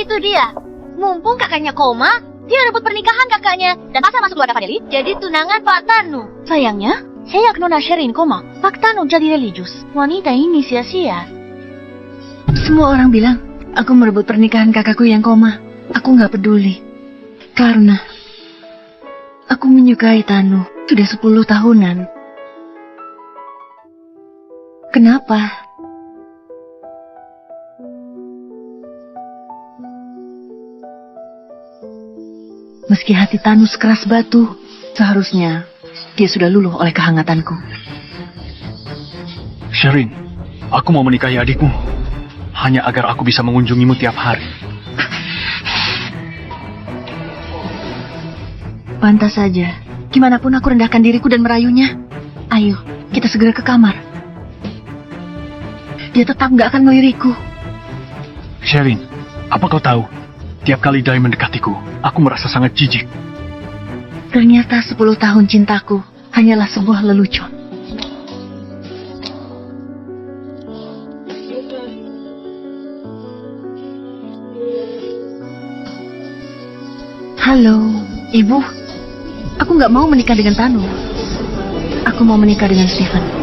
Itu dia. Mumpung kakaknya koma, dia rebut pernikahan kakaknya dan pasang masuk keluarga Fadeli jadi tunangan Pak Tanu. Sayangnya, sejak Nona Sherin koma, Pak Tanu jadi religius. Wanita ini sia-sia. Semua orang bilang aku merebut pernikahan kakakku yang koma. Aku nggak peduli. Karena aku menyukai Tanu sudah 10 tahunan. Kenapa? Meski hati Tanu sekeras batu, seharusnya dia sudah luluh oleh kehangatanku. Sherin, aku mau menikahi adikmu. Hanya agar aku bisa mengunjungimu tiap hari. Pantas saja. Gimanapun aku rendahkan diriku dan merayunya. Ayo, kita segera ke kamar. Dia tetap gak akan meliriku. Sherin, apa kau tahu? Tiap kali Dai mendekatiku, aku merasa sangat jijik. Ternyata 10 tahun cintaku hanyalah sebuah lelucon. Halo, Ibu. Aku nggak mau menikah dengan Tanu. Aku mau menikah dengan Stephen.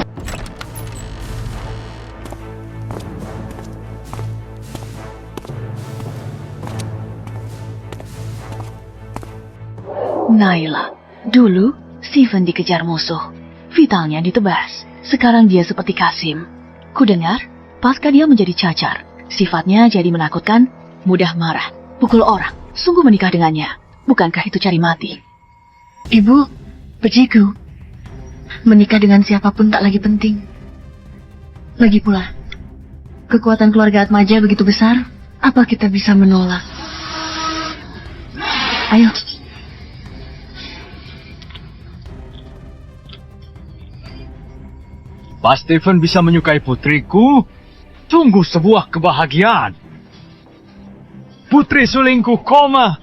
Naila, dulu Stephen dikejar musuh. Vitalnya ditebas. Sekarang dia seperti Kasim. Kudengar, pasca dia menjadi cacar, sifatnya jadi menakutkan, mudah marah, pukul orang. Sungguh menikah dengannya. Bukankah itu cari mati? Ibu, bejiku. Menikah dengan siapapun tak lagi penting. Lagi pula, kekuatan keluarga Atmaja begitu besar, apa kita bisa menolak? Ayo. Pak Stephen bisa menyukai putriku? Sungguh sebuah kebahagiaan. Putri sulingku koma.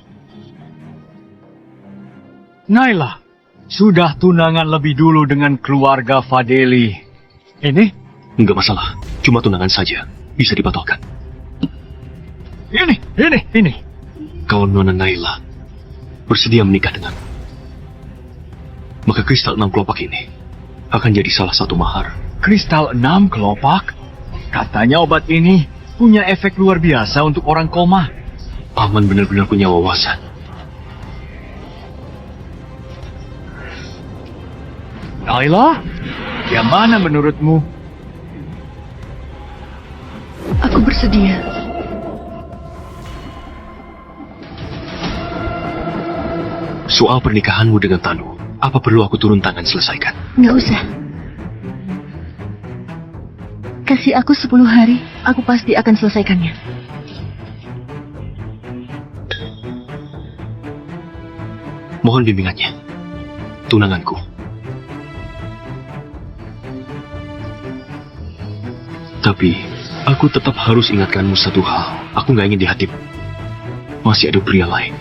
Naila, sudah tunangan lebih dulu dengan keluarga Fadeli. Ini? Enggak masalah, cuma tunangan saja. Bisa dibatalkan. Ini. Kalau Nona Naila bersedia menikah dengan, maka kristal 6 kelopak ini akan jadi salah satu mahar. Kristal 6 kelopak? Katanya obat ini punya efek luar biasa untuk orang koma. Paman benar-benar punya wawasan. Naila, yang mana menurutmu? Aku bersedia. Soal pernikahanmu dengan Tanu, apa perlu aku turun tangan selesaikan? Nggak usah. Kasih aku 10 hari, aku pasti akan selesaikannya. Mohon bimbingannya. Tunanganku. Tapi, aku tetap harus ingatkanmu satu hal. Aku nggak ingin di hatimu masih ada pria lain.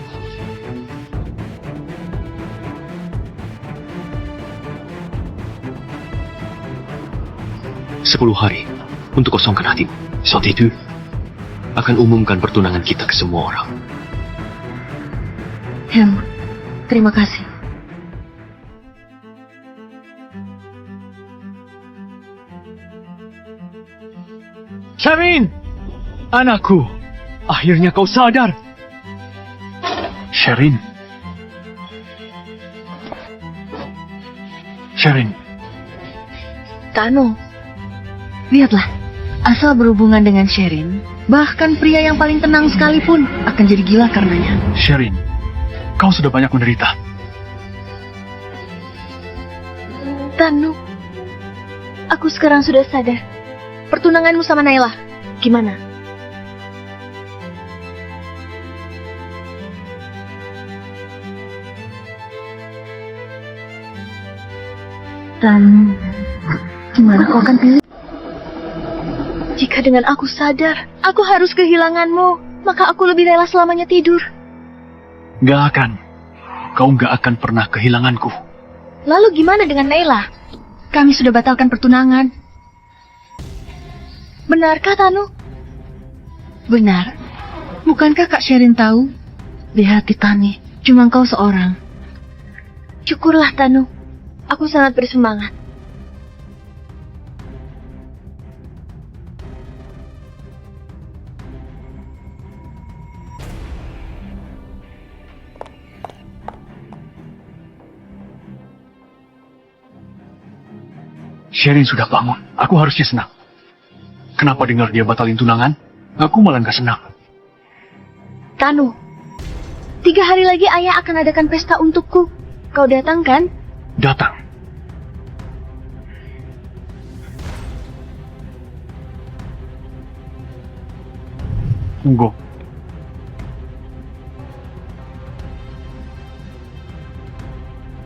Sepuluh hari untuk kosongkan hatimu. Saat itu, akan umumkan pertunangan kita ke semua orang. Terima kasih. Sherin! Anakku, akhirnya kau sadar. Sherin. Tanu, lihatlah. Asal berhubungan dengan Sherin, bahkan pria yang paling tenang sekalipun akan jadi gila karenanya. Sherin, kau sudah banyak menderita. Tanu, aku sekarang sudah sadar. Pertunanganmu sama Naila, gimana? Tanu, gimana kau akan pilih? Jika dengan aku sadar, aku harus kehilanganmu, maka aku lebih rela selamanya tidur. Gak akan. Kau gak akan pernah kehilanganku. Lalu gimana dengan Naila? Kami sudah batalkan pertunangan. Benarkah, Tanu? Benar. Bukankah Kak Sherin tahu? Di hati Tani, cuma kau seorang. Syukurlah, Tanu. Aku sangat bersemangat. Sherin sudah bangun. Aku harusnya senang. Kenapa dengar dia batalin tunangan? Aku malah gak senang. Tanu, 3 hari lagi ayah akan adakan pesta untukku. Kau datang kan? Datang. Tunggu.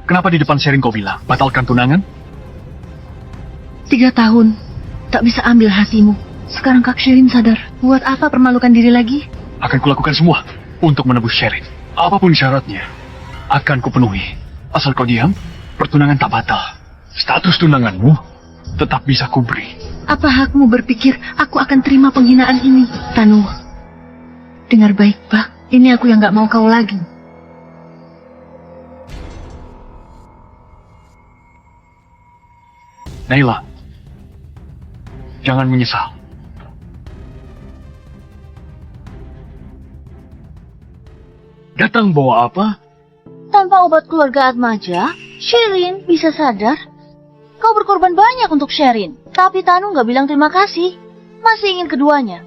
Kenapa di depan Sherin kau bilang batalkan tunangan? 3 tahun, tak bisa ambil hatimu. Sekarang Kak Sherin sadar, buat apa permalukan diri lagi? Akan kulakukan semua untuk menebus Sherin. Apapun syaratnya, akan kupenuhi. Asal kau diam, pertunangan tak batal. Status tunanganmu tetap bisa kuberi. Apa hakmu berpikir aku akan terima penghinaan ini? Tanu, dengar baik, Pak. Ini aku yang gak mau kau lagi. Naila, jangan menyesal. Datang bawa apa? Tanpa obat keluarga Atmaja, Sherin bisa sadar. Kau berkorban banyak untuk Sherin. Tapi Tanu nggak bilang terima kasih. Masih ingin keduanya.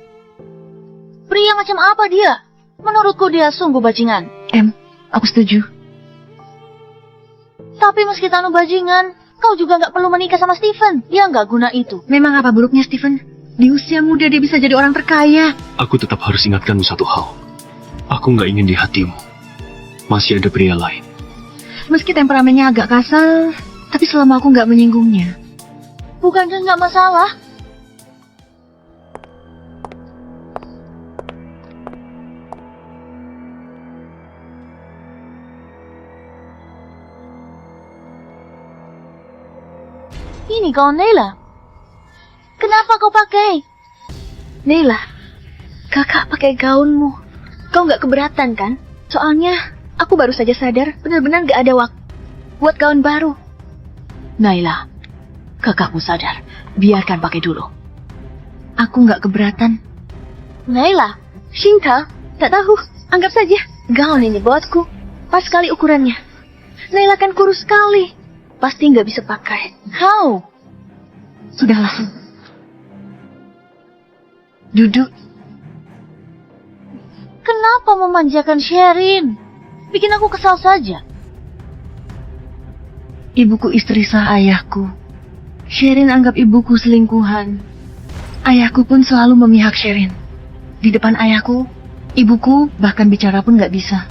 Pria macam apa dia? Menurutku dia sungguh bajingan. Aku setuju. Tapi meski Tanu bajingan, kau juga nggak perlu menikah sama Stephen. Dia nggak guna itu. Memang apa buruknya Stephen? Di usia muda dia bisa jadi orang terkaya. Aku tetap harus ingatkanmu satu hal. Aku nggak ingin di hatimu. Masih ada pria lain. Meski temperamennya agak kasar, tapi selama aku nggak menyinggungnya. Bukankah nggak masalah? Ini gaun Naila. Kenapa kau pakai? Naila, kakak pakai gaunmu. Kau nggak keberatan kan? Soalnya aku baru saja sadar benar-benar nggak ada waktu buat gaun baru. Naila, kakakmu sadar. Biarkan pakai dulu. Aku nggak keberatan. Naila, Shinta, tak tahu. Anggap saja gaun ini buatku. Pas sekali ukurannya. Naila kan kurus sekali. Pasti nggak bisa pakai. How? Sudahlah. Duduk. Kenapa memanjakan Sherin? Bikin aku kesal saja. Ibuku istri sah ayahku. Sherin anggap ibuku selingkuhan. Ayahku pun selalu memihak Sherin. Di depan ayahku, ibuku bahkan bicara pun gak bisa.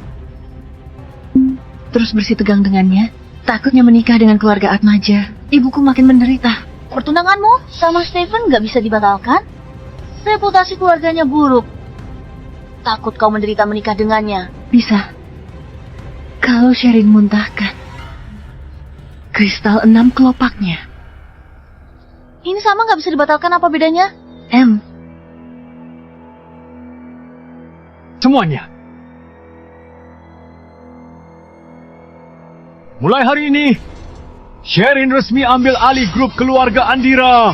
Terus bersih tegang dengannya, takutnya menikah dengan keluarga Atmaja. Ibuku makin menderita. Pertunanganmu sama Stephen nggak bisa dibatalkan? Reputasi keluarganya buruk. Takut kau menderita menikah dengannya. Bisa. Kalau Sherin muntahkan kristal 6 kelopaknya. Ini sama nggak bisa dibatalkan, apa bedanya? Semuanya. Mulai hari ini, Sherin resmi ambil alih grup keluarga Andira.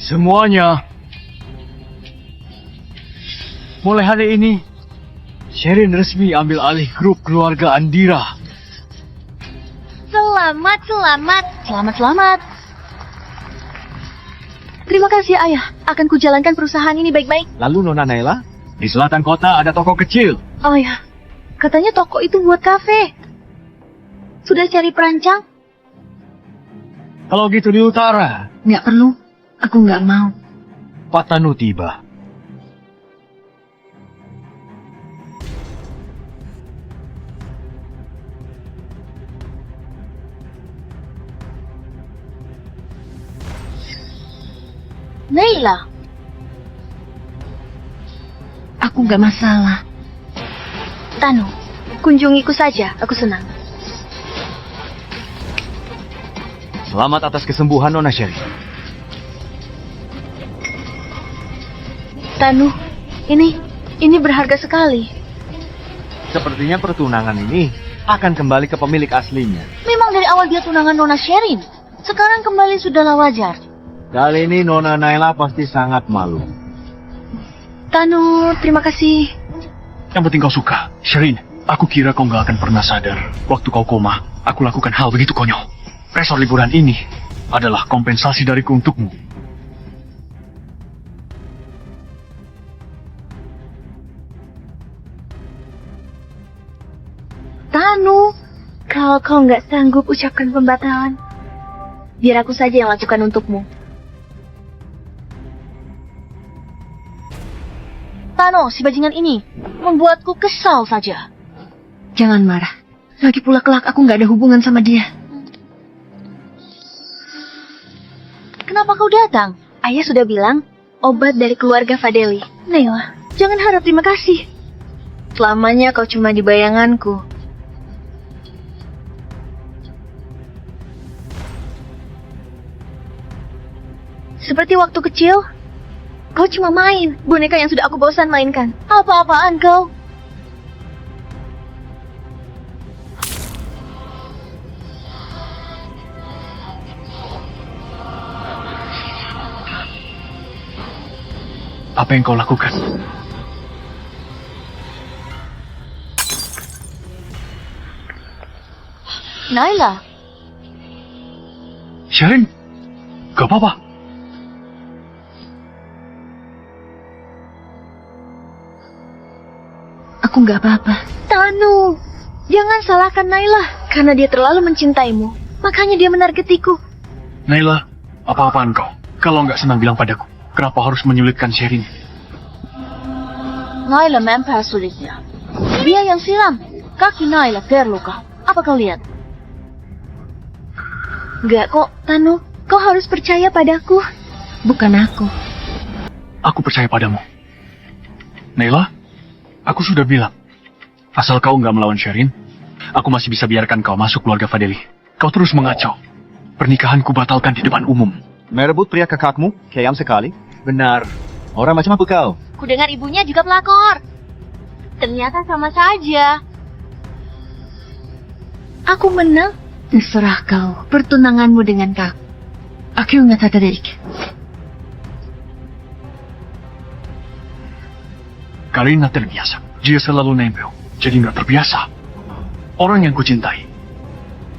Semuanya. Mulai hari ini, Sherin resmi ambil alih grup keluarga Andira. Selamat, selamat. Selamat, selamat. Terima kasih, Ayah. Akan kujalankan perusahaan ini baik-baik. Lalu Nona Naila, di selatan kota ada toko kecil. Oh ya, katanya toko itu buat kafe. Sudah cari perancang? Kalau gitu di utara, Nggak perlu. Aku nggak mau. Pak Tanu tiba. Naila, Aku nggak masalah. Tanu, kunjungiku saja. Aku senang. Selamat atas kesembuhan Nona Sherin. Tanu, ini Ini berharga sekali. Sepertinya pertunangan ini akan kembali ke pemilik aslinya. Memang dari awal dia tunangan Nona Sherin. Sekarang kembali sudahlah wajar. Kali ini Nona Naila pasti sangat malu. Tanu, terima kasih. Yang penting kau suka. Sherin, aku kira kau nggak akan pernah sadar. Waktu kau koma, aku lakukan hal begitu konyol. Resor liburan ini adalah kompensasi dariku untukmu. Tanu, kalau kau nggak sanggup ucapkan pembatalan, biar aku saja yang lakukan untukmu. Tano, si bajingan ini membuatku kesal saja. Jangan marah. Lagi pula kelak aku nggak ada hubungan sama dia. Kenapa kau datang? Ayah sudah bilang, obat dari keluarga Fadeli. Naila, jangan harap terima kasih. Selamanya kau cuma di bayanganku. Seperti waktu kecil, kau cuma main boneka yang sudah aku bosan mainkan. Apa-apaan kau? Apa yang kau lakukan? Naila, Sherin, gak apa-apa. Aku nggak apa-apa. Tanu, jangan salahkan Naila karena dia terlalu mencintaimu. Makanya dia menargetiku. Naila, apa-apaan kau? Kalau nggak senang bilang padaku. Kenapa harus menyulitkan Sherin? Naila mempersulitnya. Dia yang silam. Kaki Naila terluka. Apa kau lihat? Enggak kok, Tanu. Kau harus percaya padaku. Bukan aku. Aku percaya padamu. Naila, aku sudah bilang. Asal kau nggak melawan Sherin, aku masih bisa biarkan kau masuk keluarga Fadeli. Kau terus mengacau. Pernikahanku batalkan di depan umum. Merebut pria kakakmu, kayam sekali. Benar. Orang macam apa kau? Ku dengar ibunya juga pelakor. Ternyata sama saja. Aku menang. Terserah kau. Pertunanganmu dengan kau. Aku nggak tertarik. Karina terbiasa. Dia selalu nempel. Jadi nggak terbiasa. Orang yang kucintai.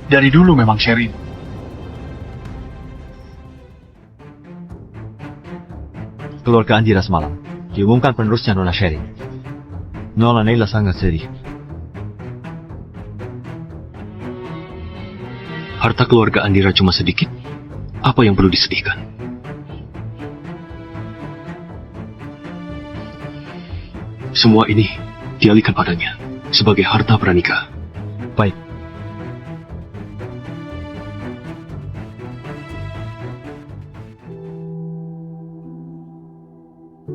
Dari dulu memang Sherin. Keluarga Andira semalam diumumkan penerusnya Nona Sherin. Nona Naila sangat sedih. Harta keluarga Andira cuma sedikit. Apa yang perlu disedihkan? Semua ini dialihkan padanya sebagai harta pranikah. Baik.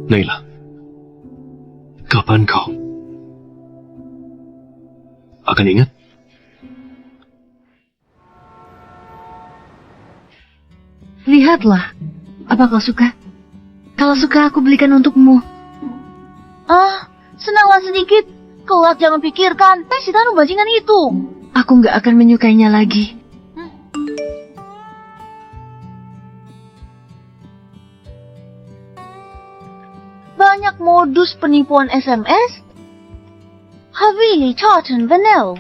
Naila, kapan kau akan ingat? Lihatlah. Apa kau suka? Kalau suka aku belikan untukmu. Ah, senanglah sedikit. Kelak jangan pikirkan. Si Tanu bajingan itu. Aku nggak akan menyukainya lagi. Banyak modus penipuan SMS. Havili, Charlton, Vanel.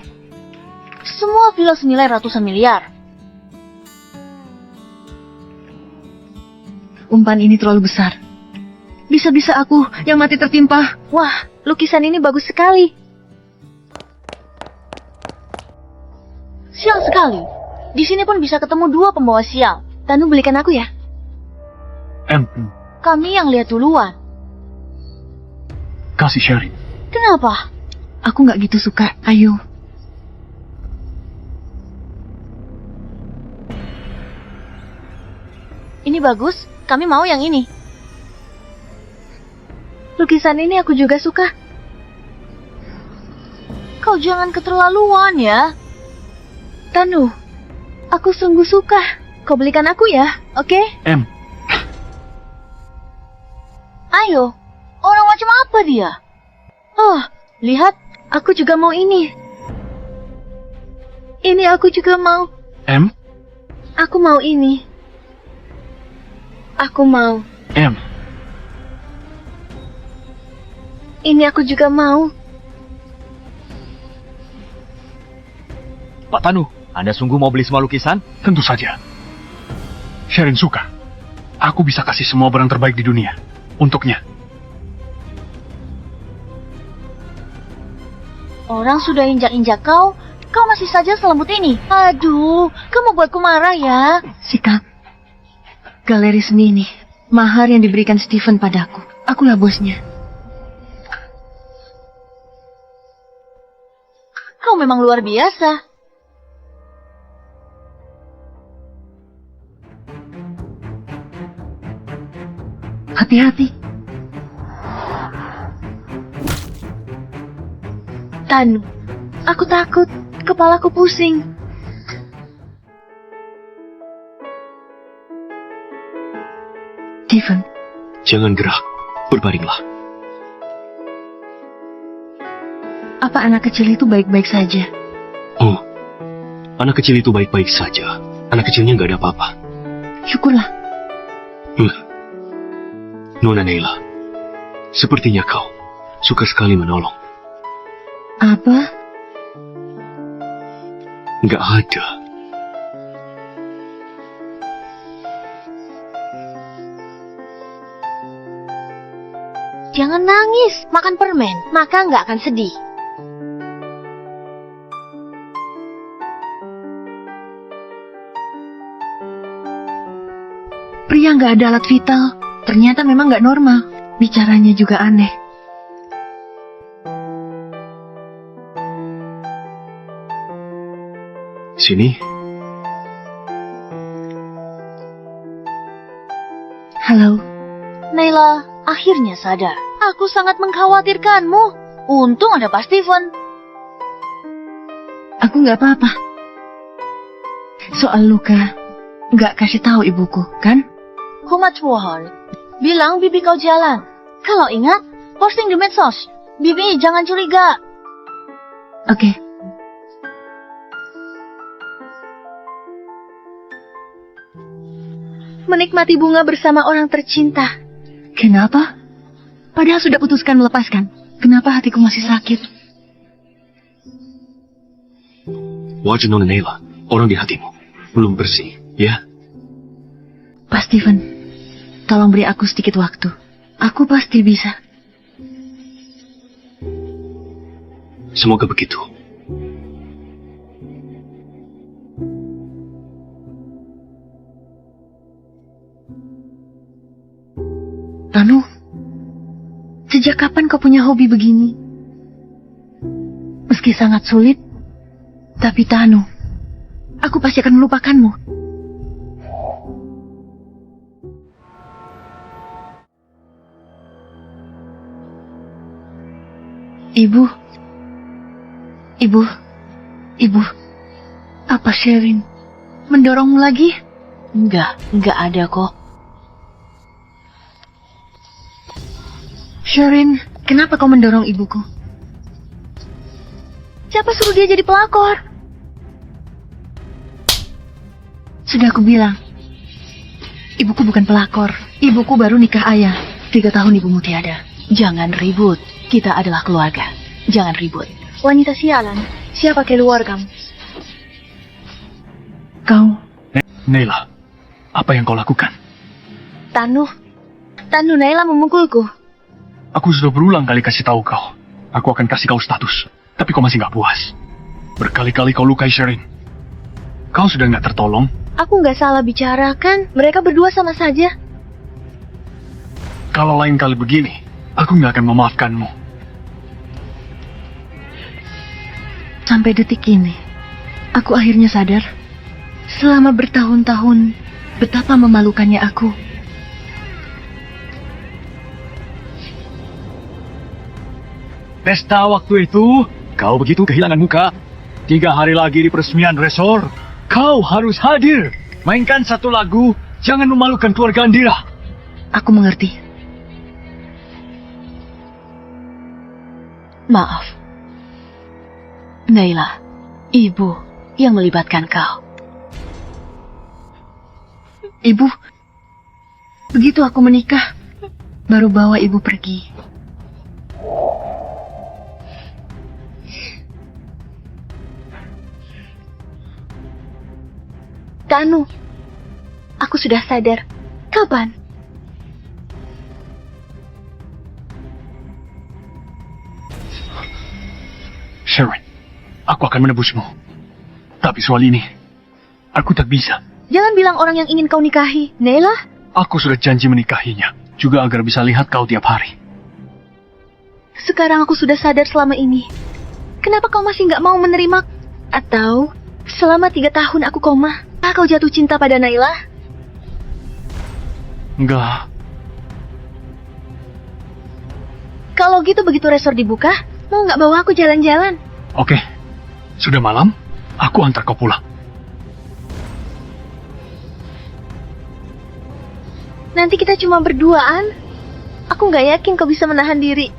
Semua villa senilai ratusan miliar. Umpan ini terlalu besar. Bisa-bisa aku yang mati tertimpa. Wah, lukisan ini bagus sekali. Sial sekali. Di sini pun bisa ketemu dua pembawa sial. Tanu belikan aku ya. Kami yang lihat duluan. Kasih Sherin. Kenapa? Aku nggak gitu suka. Ayo. Ini bagus. Kami mau yang ini. Lukisan ini aku juga suka. Kau jangan keterlaluan ya. Tanu, aku sungguh suka. Kau belikan aku ya, oke? Ayo, orang macam apa dia? Oh, lihat, aku juga mau ini. Ini aku juga mau. M? Aku mau ini. Aku mau. M? Ini aku juga mau. Pak Tanu, Anda sungguh mau beli semua lukisan? Tentu saja. Sherin suka. Aku bisa kasih semua barang terbaik di dunia. Untuknya. Orang sudah injak-injak kau masih saja selembut ini. Aduh, kamu buatku marah ya. Sikap. Galeri seni ini. Mahar yang diberikan Stephen padaku. Akulah bosnya. Kau memang luar biasa. Hati-hati. Tanu, aku takut. Kepalaku pusing. Stephen, Jangan gerak. Berbaringlah. apa anak kecil itu baik-baik saja? Oh, anak kecil itu baik-baik saja. Anak kecilnya nggak ada apa-apa. Syukurlah. Nona Naila, sepertinya kau suka sekali menolong. Apa? Nggak ada. Jangan nangis. Makan permen, maka nggak akan sedih. Pria nggak ada alat vital. Ternyata memang nggak normal. Bicaranya juga aneh. Sini, Halo. Naila, akhirnya sadar. Aku sangat mengkhawatirkanmu. Untung ada Pak Steven. Aku nggak apa-apa. Soal luka, nggak kasih tahu ibuku, kan? Kumat pohon. Bilang bibi kau jalan. Kalau ingat, posting di medsos. Bibi, jangan curiga. Oke. Menikmati bunga bersama orang tercinta. Kenapa? Padahal sudah putuskan melepaskan. Kenapa hatiku masih sakit? wajah Nona Naila, orang di hatimu belum bersih, ya? Pak Steven, tolong beri aku sedikit waktu. Aku pasti bisa. Semoga begitu. Tanu, sejak kapan kau punya hobi begini? Meski sangat sulit, tapi Tanu, aku pasti akan melupakanmu. Ibu, apa Sherin mendorongmu lagi? Enggak ada kok. Sherin, kenapa kau mendorong ibuku? Siapa suruh dia jadi pelakor? Sudah aku bilang, ibuku bukan pelakor. Ibuku baru nikah ayah. 3 tahun ibumu tiada. Jangan ribut. Kita adalah keluarga. Jangan ribut. Wanita sialan. Siapa keluargamu? Kau, Naila, apa yang kau lakukan? Tanu Naila memukulku. Aku sudah berulang kali kasih tahu kau. Aku akan kasih kau status. Tapi kau masih nggak puas. Berkali-kali kau lukai Sherin. Kau sudah nggak tertolong. Aku nggak salah bicara kan? Mereka berdua sama saja. Kalau lain kali begini, aku nggak akan memaafkanmu. sampai detik ini, aku akhirnya sadar. Selama bertahun-tahun, betapa memalukannya aku. Pesta waktu itu, kau begitu kehilangan muka. 3 hari lagi di peresmian resor, kau harus hadir. Mainkan satu lagu, jangan memalukan keluarga Andira. Aku mengerti. Maaf. Naila, ibu yang melibatkan kau. Ibu, begitu aku menikah, baru bawa ibu pergi. Tanu, aku sudah sadar. Kapan? Sharon, aku akan menebusmu. Tapi soal ini, aku tak bisa. Jangan bilang orang yang ingin kau nikahi. Naila, Aku sudah janji menikahinya, juga agar bisa lihat kau tiap hari. sekarang aku sudah sadar selama ini. Kenapa kau masih nggak mau menerima? Atau selama 3 tahun aku koma, kau jatuh cinta pada Naila? Enggak, Kalau gitu begitu resort dibuka, mau nggak bawa aku jalan-jalan? oke. Sudah malam, aku antar kau pulang. Nanti kita cuma berduaan. Aku nggak yakin kau bisa menahan diri.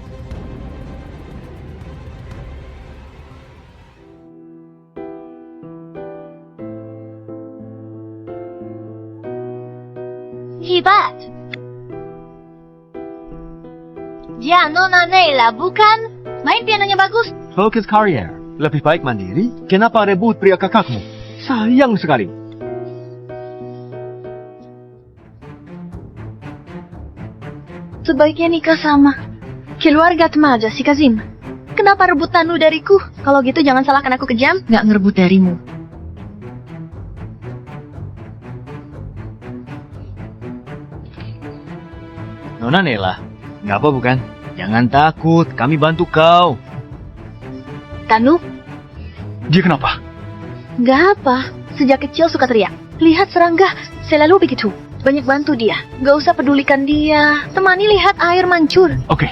Hebat. Ya, Nona Naila, bukan? Main pianonya bagus. Fokus karier. Lebih baik mandiri. Kenapa rebut pria kakakmu? Sayang sekali. Sebaiknya nikah sama keluarga Tmaja, si Kazim. Kenapa rebut Tanu dariku? Kalau gitu jangan salahkan aku kejam. Nggak ngerebut darimu. Nona Nela, nggak apa bukan? Jangan takut, kami bantu kau. Tanu, Dia kenapa? nggak apa. Sejak kecil suka teriak. Lihat serangga, selalu begitu. Banyak bantu dia. Gak usah pedulikan dia. Temani lihat air mancur. Oke,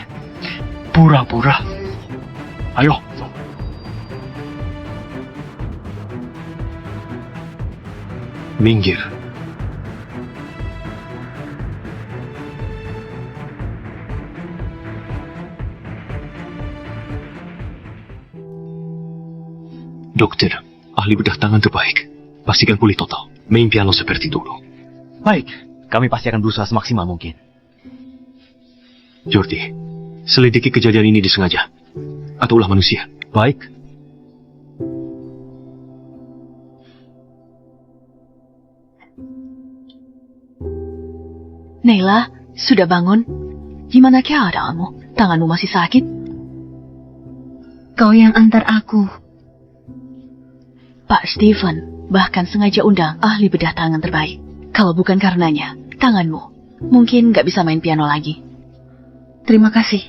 pura-pura. Ayo. Minggir. Dokter, ahli bedah tangan terbaik. Pastikan pulih total. Main piano seperti dulu. Baik, kami pasti akan berusaha semaksimal mungkin. Jordi, selidiki kejadian ini disengaja. Atau ulah manusia. Baik. Naila, sudah bangun? Gimana keadaanmu? Tanganmu masih sakit? Kau yang antar aku. Pak Stephen bahkan sengaja undang ahli bedah tangan terbaik. Kalau bukan karenanya, tanganmu mungkin nggak bisa main piano lagi. Terima kasih.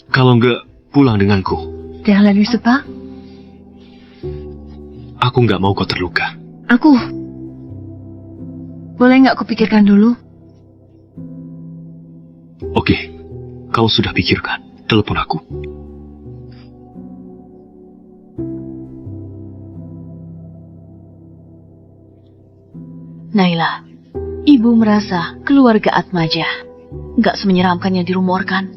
Kalau enggak, pulang denganku. Jangan lalu sepak. Aku enggak mau kau terluka. Aku. Boleh nggak kupikirkan dulu? Oke, kau sudah pikirkan. Telepon aku. Naila, ibu merasa keluarga Atmaja nggak semenyeramkan yang dirumorkan.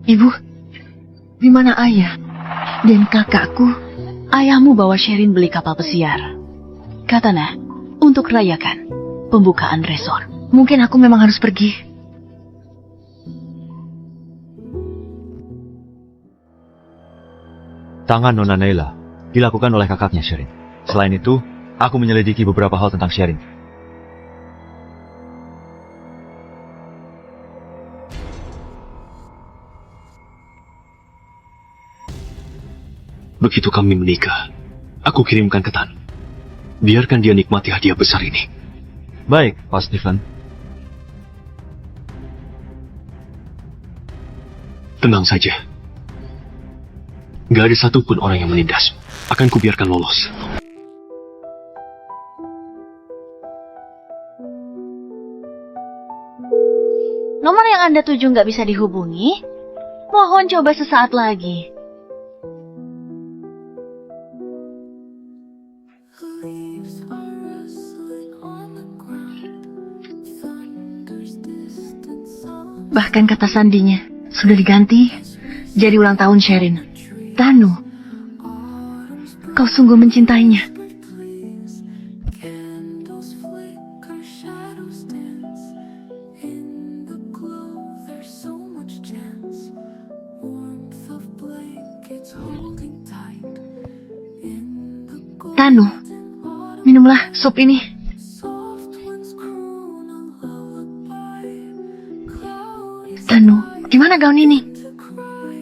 Ibu, di mana ayah dan kakakku? Ayahmu bawa Sherin beli kapal pesiar. Katanya, untuk rayakan pembukaan resort. Mungkin aku memang harus pergi. Tangan Nona Naila dilakukan oleh kakaknya Sherin. Selain itu, aku menyelidiki beberapa hal tentang Sherin. Begitu kami menikah, aku kirimkan ke Tan. Biarkan dia nikmati hadiah besar ini. Baik, Pak Stephen. Tenang saja. Gak ada satupun orang yang menindas. Akan kubiarkan lolos. Nomor yang Anda tuju nggak bisa dihubungi? Mohon coba sesaat lagi. Leaves are rustling on the ground. Thunder's distant sound. Bahkan kata sandinya, Sudah diganti jadi ulang tahun Sherin. Tanu, kau sungguh mencintainya. Candles flicker, shadows dance. In the glow, there's so much chance. Warmth of blankets holding tight. In the Tanu, golden autumn, minumlah sup ini. soft winds croon a lullaby. Clouds Tanu, gimana gaun ini? to cry.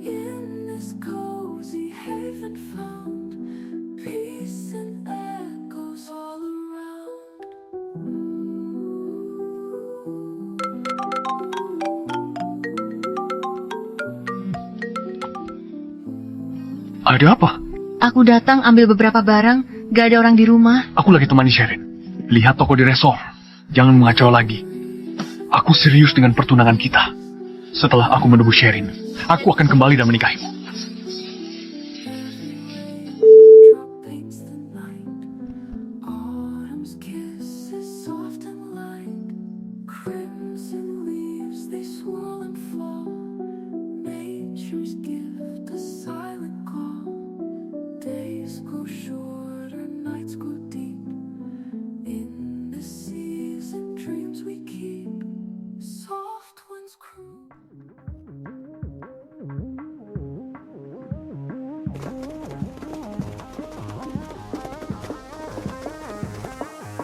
In this cozy haven found peace and echoes all around. Ada apa? Aku datang ambil beberapa barang, gak ada orang di rumah. Aku lagi temani Sherin. Lihat toko di resor. Jangan mengacau lagi. Aku serius dengan pertunangan kita. Setelah aku menebus Sherin, aku akan kembali dan menikahimu. Drop paints the night. Autumn's kiss is soft and light. Crimson leaves, they swirl and fall. Nature's gift, a silent call. Days grow shorter, nights grow deep. In the season, dreams we keep. Soft winds croon.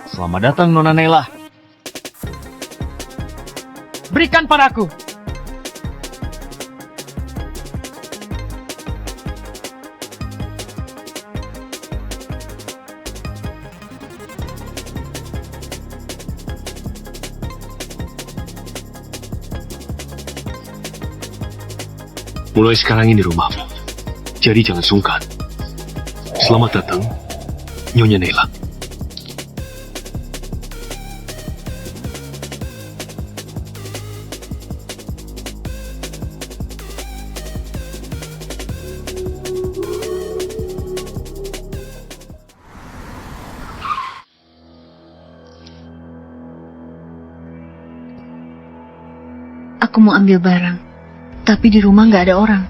Selamat datang, Nona Nela. Berikan padaku. Mulai sekarang ini rumahmu. Jadi jangan sungkan. Selamat datang, Nyonya Nela. Aku mau ambil barang, tapi di rumah nggak ada orang.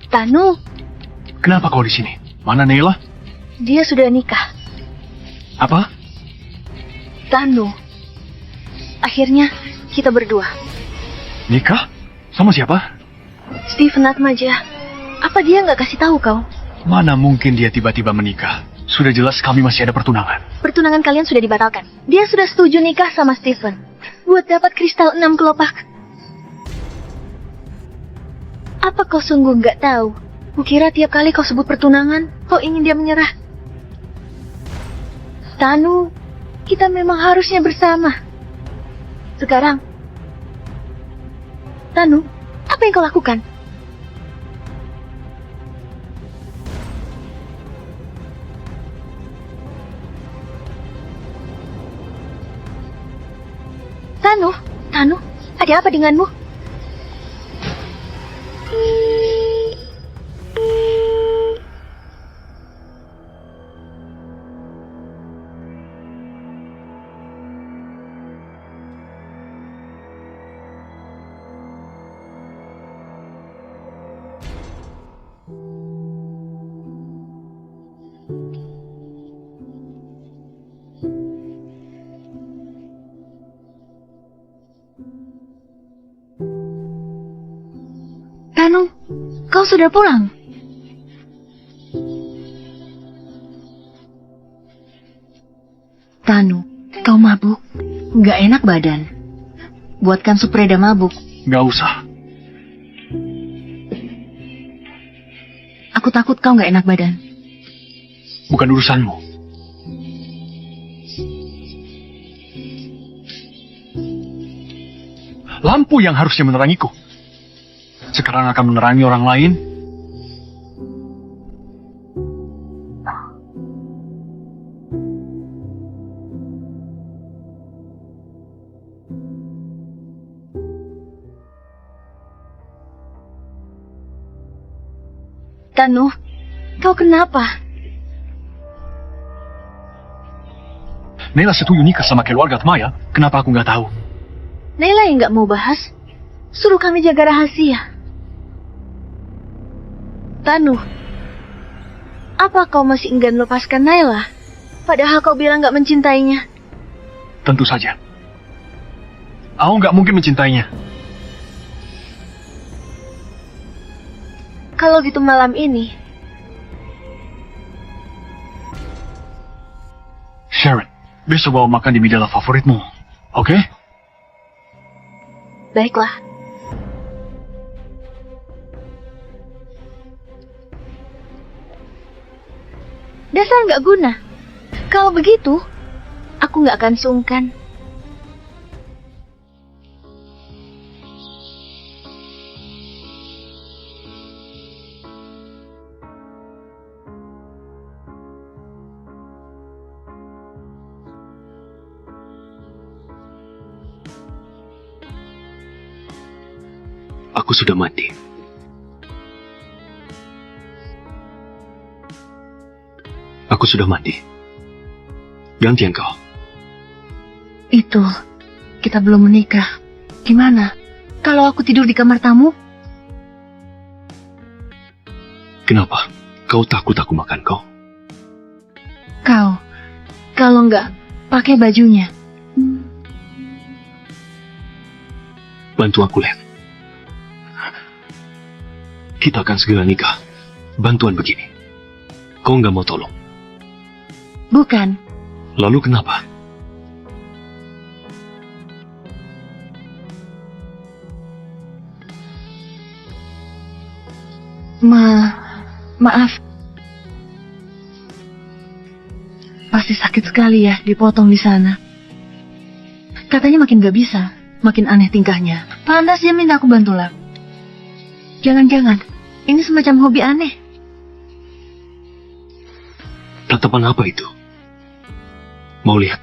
Tanu, Kenapa kau di sini? Mana Nela? dia sudah nikah. Apa? Tanu, akhirnya kita berdua. Nikah? Sama siapa? Steven Atmaja, apa dia nggak kasih tahu kau? Mana mungkin dia tiba-tiba menikah? Sudah jelas kami masih ada pertunangan. Pertunangan kalian sudah dibatalkan. Dia sudah setuju nikah sama Steven. Buat dapat kristal 6 kelopak. Apa kau sungguh nggak tahu? Kukira tiap kali kau sebut pertunangan, kau ingin dia menyerah. Tanu, kita memang harusnya bersama. Sekarang, Tanu, apa yang kau lakukan? Tanu, ada apa denganmu? Tanu, kau sudah pulang? Tanu, kau mabuk? Gak enak badan. Buatkan sup reda mabuk. Gak usah. Aku takut kau gak enak badan. Bukan urusanmu. Lampu yang harusnya menerangiku. Sekarang akan menerangi orang lain. Tanu, kau kenapa? Naila setuju nikah sama keluarga Atmaya. Kenapa aku nggak tahu? Naila yang nggak mau bahas. Suruh kami jaga rahasia. Tanu, apa kau masih enggan melepaskan Naila? Padahal kau bilang nggak mencintainya. Tentu saja. Aku nggak mungkin mencintainya. Kalau gitu malam ini, Sharon, besok bawa makan di midala favoritmu. Oke? baiklah. Dasar nggak guna. Kalau begitu, aku nggak akan sungkan. Aku sudah mandi. Aku sudah mandi. Gantian kau. Itu, kita belum menikah. Gimana? Kalau aku tidur di kamar tamu? Kenapa? Kau takut aku makan kau? Kalau nggak, pakai bajunya. Bantu aku, Len. Kita akan segera nikah. Bantuan begini. Kau nggak mau tolong? Bukan. Lalu kenapa? Maaf. Pasti sakit sekali ya dipotong di sana. Katanya makin gak bisa, makin aneh tingkahnya. Pantas dia minta aku bantu lap. Jangan-jangan, ini semacam hobi aneh. Tatapan apa itu? Mau lihat?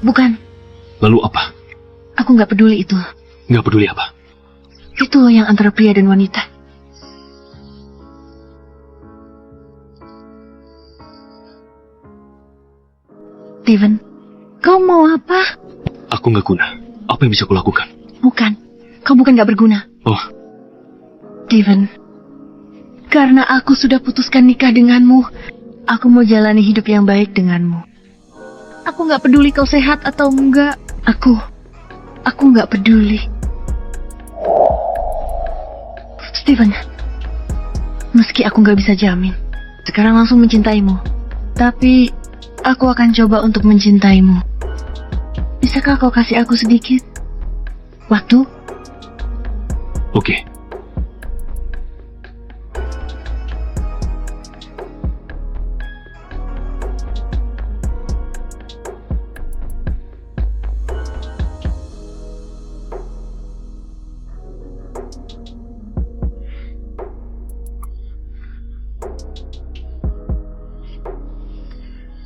Bukan, Lalu apa? aku gak peduli itu. Nggak peduli apa? Itu yang antara pria dan wanita. Steven, kau mau apa? Aku nggak guna. Apa yang bisa kulakukan? Bukan, kau bukan gak berguna. Oh, Steven, karena aku sudah putuskan nikah denganmu, aku mau jalani hidup yang baik denganmu. Aku gak peduli kau sehat atau enggak. Aku gak peduli. Steven, meski aku gak bisa jamin, sekarang langsung mencintaimu. Tapi, aku akan coba untuk mencintaimu. Bisakah kau kasih aku sedikit waktu? oke.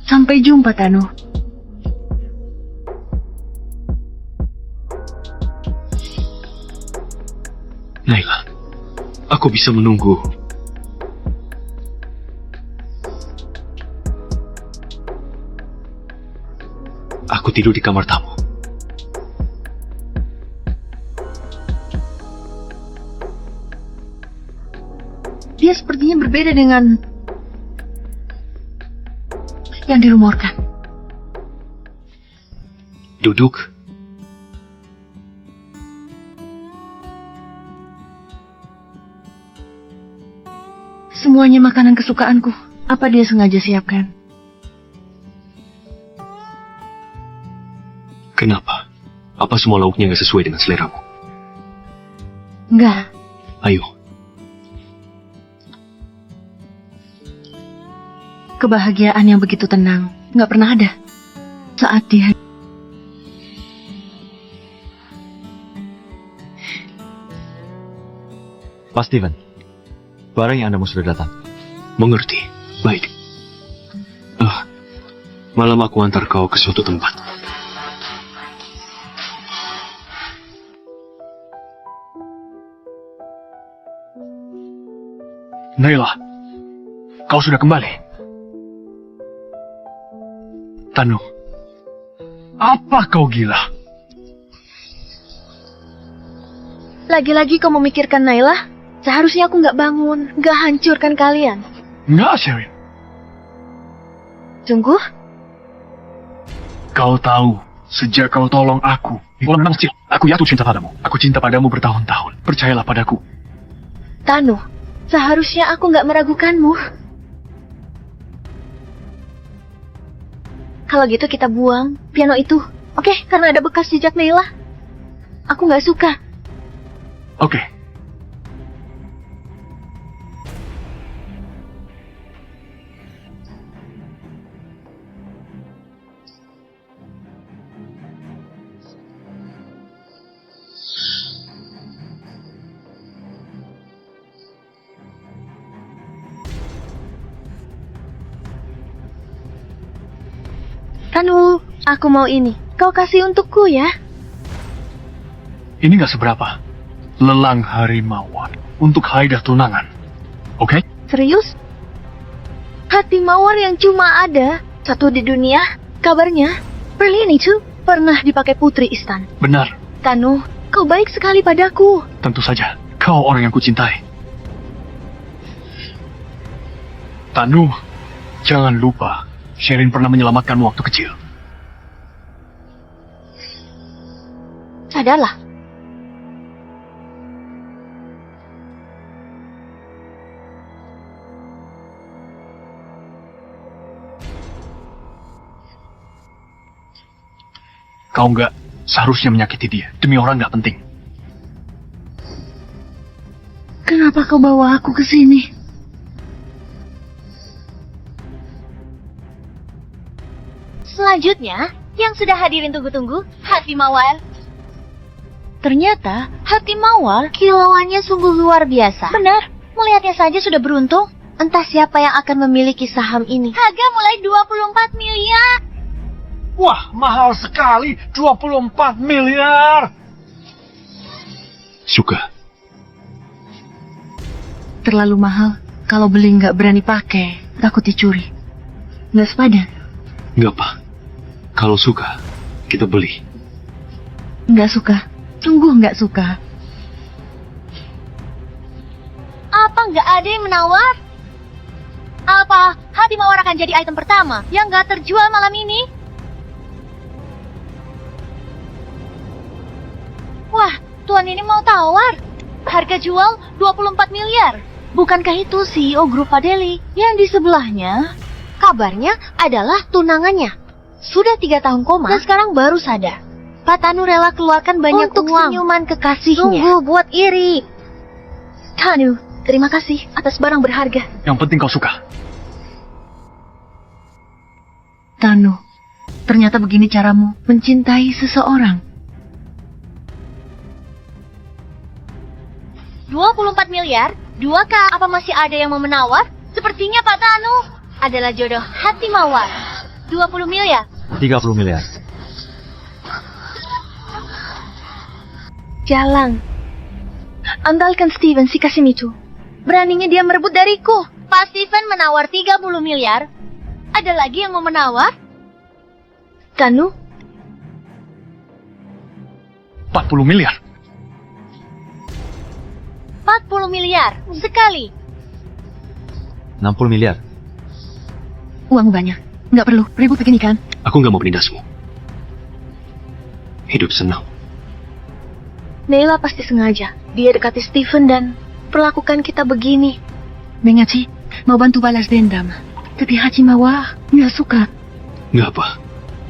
Sampai jumpa, Tanu. Naila, aku bisa menunggu. Aku tidur di kamar tamu. Dia sepertinya berbeda dengan yang dirumorkan. Duduk. Semuanya makanan kesukaanku. Apa dia sengaja siapkan? Kenapa? Apa semua lauknya nggak sesuai dengan seleramu? Enggak. Ayo, Kebahagiaan yang begitu tenang nggak pernah ada saat dia. Pak Steven, barang yang Anda mau sudah datang. mengerti. Baik. Malam aku antar kau ke suatu tempat. Naila, kau sudah kembali. Tanu, apa kau gila? Lagi-lagi kau memikirkan Naila? Seharusnya aku nggak bangun, nggak hancurkan kalian. Enggak, Sherin. Sungguh? Kau tahu, sejak kau tolong aku di kolam renang kecil, aku jatuh cinta padamu. Aku cinta padamu bertahun-tahun. Percayalah padaku. Tanu, seharusnya aku nggak meragukanmu. Kalau gitu kita buang piano itu. Oke, karena ada bekas jejak Naila. Aku nggak suka. Oke. Tanu, aku mau ini. Kau kasih untukku ya. Ini nggak seberapa. Lelang harimauan untuk hadiah tunangan. Oke? Serius? Hati mawar yang cuma ada satu di dunia. Kabarnya, perlin itu pernah dipakai putri Istan. Benar. Tanu, kau baik sekali padaku. Tentu saja. Kau orang yang kucintai. Tanu, jangan lupa. Sherin pernah menyelamatkanmu waktu kecil. Sadarlah. Kau nggak seharusnya menyakiti dia demi orang nggak penting. Kenapa kau bawa aku ke sini? Selanjutnya, yang sudah hadirin tunggu-tunggu, hati mawar. Ternyata, hati mawar kilauannya sungguh luar biasa. Benar, melihatnya saja sudah beruntung. Entah siapa yang akan memiliki saham ini. Harga mulai 24 miliar. Wah, mahal sekali. 24 miliar. Suka. Terlalu mahal. Kalau beli nggak berani pakai, takut dicuri. Nggak sepadan. Nggak apa. Kalau suka, kita beli. Nggak suka. Sungguh nggak suka. Apa nggak ada yang menawar? Apa hati mawar akan jadi item pertama yang nggak terjual malam ini? Wah, tuan ini mau tawar. Harga jual 24 miliar. Bukankah itu CEO grup Fadeli yang di sebelahnya? Kabarnya adalah tunangannya. Sudah 3 tahun koma dan sekarang baru sadar. Pak Tanu rela keluarkan banyak untuk uang senyuman kekasihnya. Sungguh buat iri. Tanu, terima kasih atas barang berharga. Yang penting kau suka. Tanu, ternyata begini caramu mencintai seseorang. 24 miliar? 2K, apa masih ada yang mau menawar? Sepertinya Pak Tanu adalah jodoh hati mawar. 20 miliar. 30 miliar. Jalan. Andalkan Steven si Kasim itu. Beraninya dia merebut dariku. Pak Steven menawar 30 miliar. Ada lagi yang mau menawar? Tanu? 40 miliar. 40 miliar. Sekali. 60 miliar. Uang banyak. Nggak perlu ribut begini kan? Aku nggak mau penindasmu. Hidup senang. Naila pasti sengaja. Dia dekati Steven dan perlakukan kita begini. Mengaci, mau bantu balas dendam. Tapi Haji Mawar nggak suka. Nggak apa.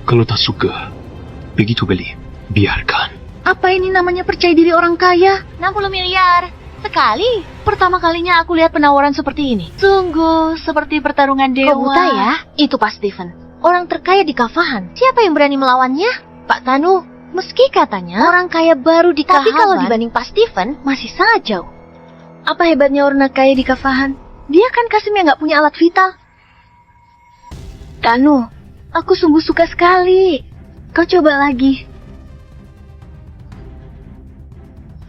Kalau tak suka, begitu beli. Biarkan. Apa ini namanya percaya diri orang kaya? 60 miliar. Sekali. Pertama kalinya aku lihat penawaran seperti ini. Sungguh seperti pertarungan dewa. Kau buta ya? Itu Pak Steven. Orang terkaya di Kafahan. Siapa yang berani melawannya? Pak Tanu. Meski katanya orang kaya baru di Kafahan. Tapi kalau dibanding Pak Steven, masih sangat jauh. Apa hebatnya orang kaya di Kafahan? Dia kan Kasim yang nggak punya alat vital. Tanu, aku sungguh suka sekali. Kau coba lagi.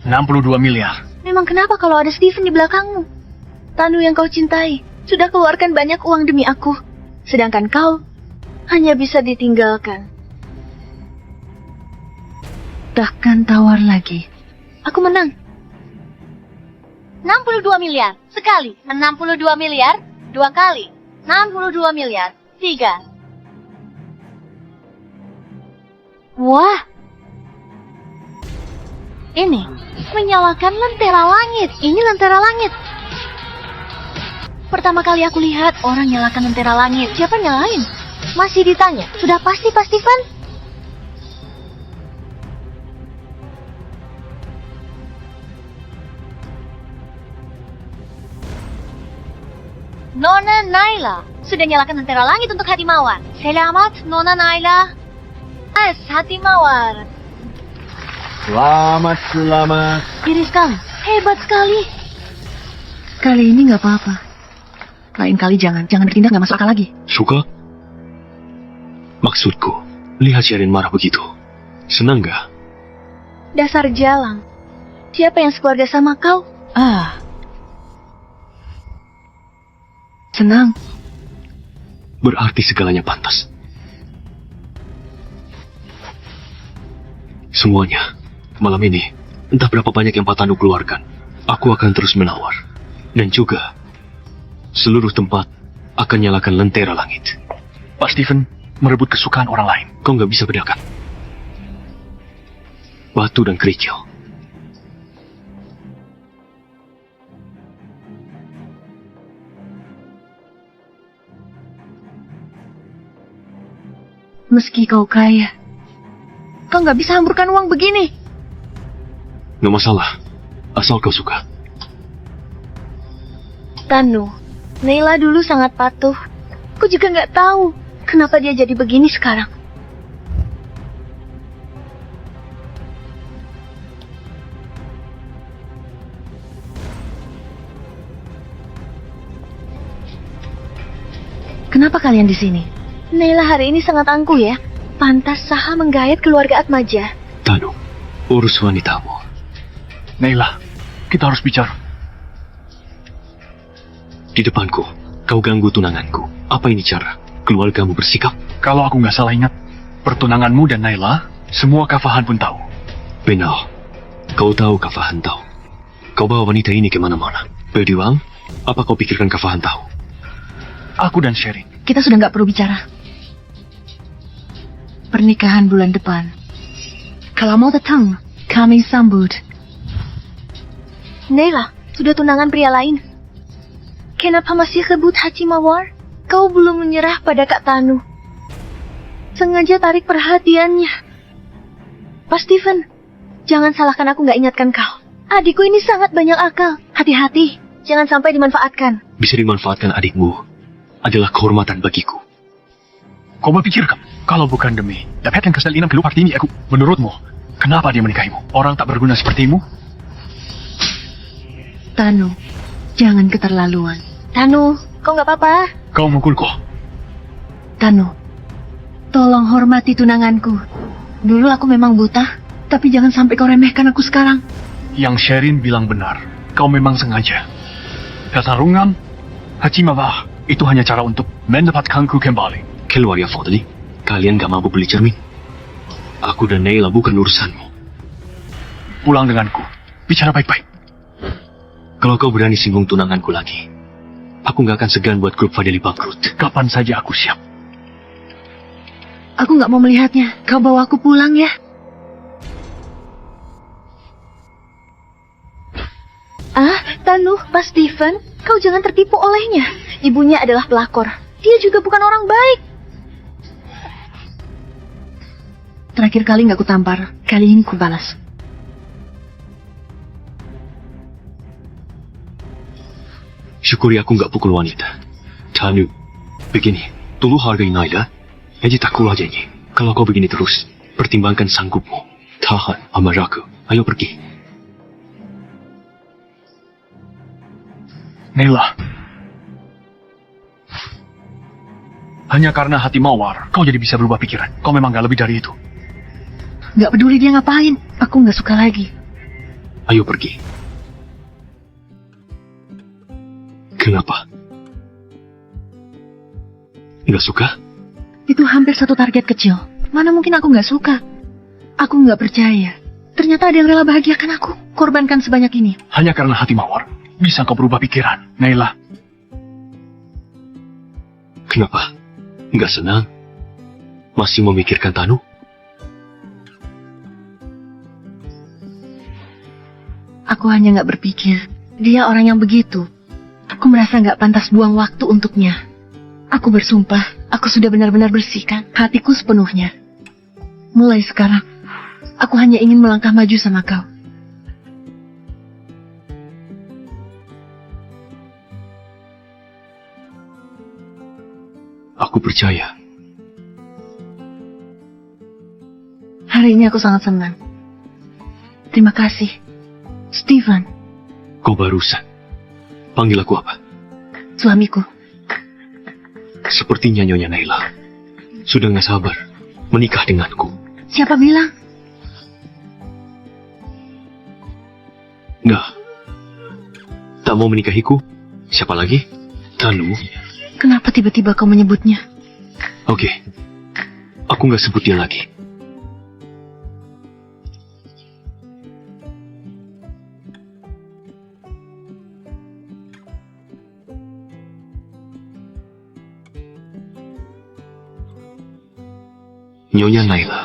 62 miliar. Memang kenapa kalau ada Steven di belakangmu? Tanu yang kau cintai, sudah keluarkan banyak uang demi aku. Sedangkan kau hanya bisa ditinggalkan. Takkan tawar lagi. Aku menang. 62 miliar. Sekali. 62 miliar. 2 kali. 62 miliar. 3. Wah. Ini. Menyalakan lentera langit. Ini lentera langit. Pertama kali aku lihat orang nyalakan lentera langit. Siapa yang nyalain? Masih ditanya. Sudah pasti Pak Steven? Nona Naila sudah nyalakan lentera langit untuk hati mawar. Selamat Nona Naila. Hati mawar. Selamat. Iri sekali. Hebat sekali. Kali ini nggak apa-apa. Lain kali jangan bertindak nggak masuk akal lagi. Suka? Maksudku, lihat Sherin marah begitu. Senang gak? Dasar jalang. Siapa yang sekeluarga sama kau? Senang. Berarti segalanya pantas. Semuanya. Malam ini, entah berapa banyak yang Pak Tanu keluarkan, aku akan terus menawar. Dan juga, seluruh tempat akan nyalakan lentera langit. Pak Steven merebut kesukaan orang lain. Kau nggak bisa bedakan. Batu dan kerikil. Meski kau kaya, kau nggak bisa hamburkan uang begini. Nggak masalah, asal kau suka. Tanu, Naila dulu sangat patuh. Aku juga nggak tahu kenapa dia jadi begini sekarang. Kenapa kalian di sini? Naila hari ini sangat angkuh ya. Pantas saha menggayat keluarga Atmaja. Tanu, urus wanitamu. Naila, kita harus bicara. Di depanku, kau ganggu tunanganku. Apa ini cara keluargamu bersikap? Kalau aku nggak salah ingat, pertunanganmu dan Naila, semua Kafahan pun tahu. Benar. Kau tahu Kafahan tahu. Kau bawa wanita ini kemana-mana. Berdiwang, apa kau pikirkan Kafahan tahu? Aku dan Sherin. Kita sudah nggak perlu bicara. Pernikahan bulan depan. Kalau mau datang, kami sambut. Naila, sudah tunangan pria lain. Kenapa masih rebut Haji Mawar? Kau belum menyerah pada Kak Tanu. Sengaja tarik perhatiannya. Pak Steven, jangan salahkan aku nggak ingatkan kau. Adikku ini sangat banyak akal. Hati-hati, jangan sampai dimanfaatkan. Bisa dimanfaatkan adikmu adalah kehormatan bagiku. Kau berpikirkan, kalau bukan demi dapatkan kesalinan keluar ini aku, menurutmu, kenapa dia menikahimu? Orang tak berguna sepertimu? Tanu, jangan keterlaluan. Tanu, kau nggak apa-apa? Kau mukulku. Tanu, tolong hormati tunanganku. Dulu aku memang buta, tapi jangan sampai kau remehkan aku sekarang. Yang Sherin bilang benar, kau memang sengaja. Pertarungan, Haji Mawar, itu hanya cara untuk mendapatkanku kembali. Keluar ya Fadli, kalian gak mampu beli cermin. Aku dan Naila bukan urusanmu. Pulang denganku, bicara baik-baik. Kalau kau berani singgung tunanganku lagi, aku gak akan segan buat grup Fadli bangkrut. Kapan saja aku siap. Aku nggak mau melihatnya. Kau bawa aku pulang ya. Tanu, Pak Steven, kau jangan tertipu olehnya. Ibunya adalah pelakor. Dia juga bukan orang baik. Terakhir kali nggak kutampar, kali ini kubalas. Syukuri aku gak pukul wanita. Tanu, begini, dulu hargai Naila, jadi takul aja ini. Kalau kau begini terus, pertimbangkan sanggupmu. Tahan amarahku. Ayo pergi. Naila. Hanya karena hati Mawar, kau jadi bisa berubah pikiran. Kau memang gak lebih dari itu. Nggak peduli dia ngapain, aku nggak suka lagi. Ayo pergi. Kenapa? Nggak suka? Itu hampir satu target kecil. Mana mungkin aku nggak suka? Aku nggak percaya. Ternyata ada yang rela bahagiakan aku. Korbankan sebanyak ini. Hanya karena hati mawar. Bisa kau berubah pikiran, Naila. Kenapa? Nggak senang? Masih memikirkan Tanu? Aku hanya nggak berpikir. Dia orang yang begitu. Aku merasa nggak pantas buang waktu untuknya. Aku bersumpah, aku sudah benar-benar bersihkan hatiku sepenuhnya. Mulai sekarang, aku hanya ingin melangkah maju sama kau. Aku percaya. Hari ini aku sangat senang. Terima kasih, Steven, Kau barusan. Panggil aku apa? suamiku. Sepertinya Nyonya Naila sudah nggak sabar menikah denganku. Siapa bilang? Nggak. Tak mau menikahiku? Siapa lagi? Tanu? Kenapa tiba-tiba kau menyebutnya? Oke. Aku nggak sebut dia lagi. Nyonya Naila,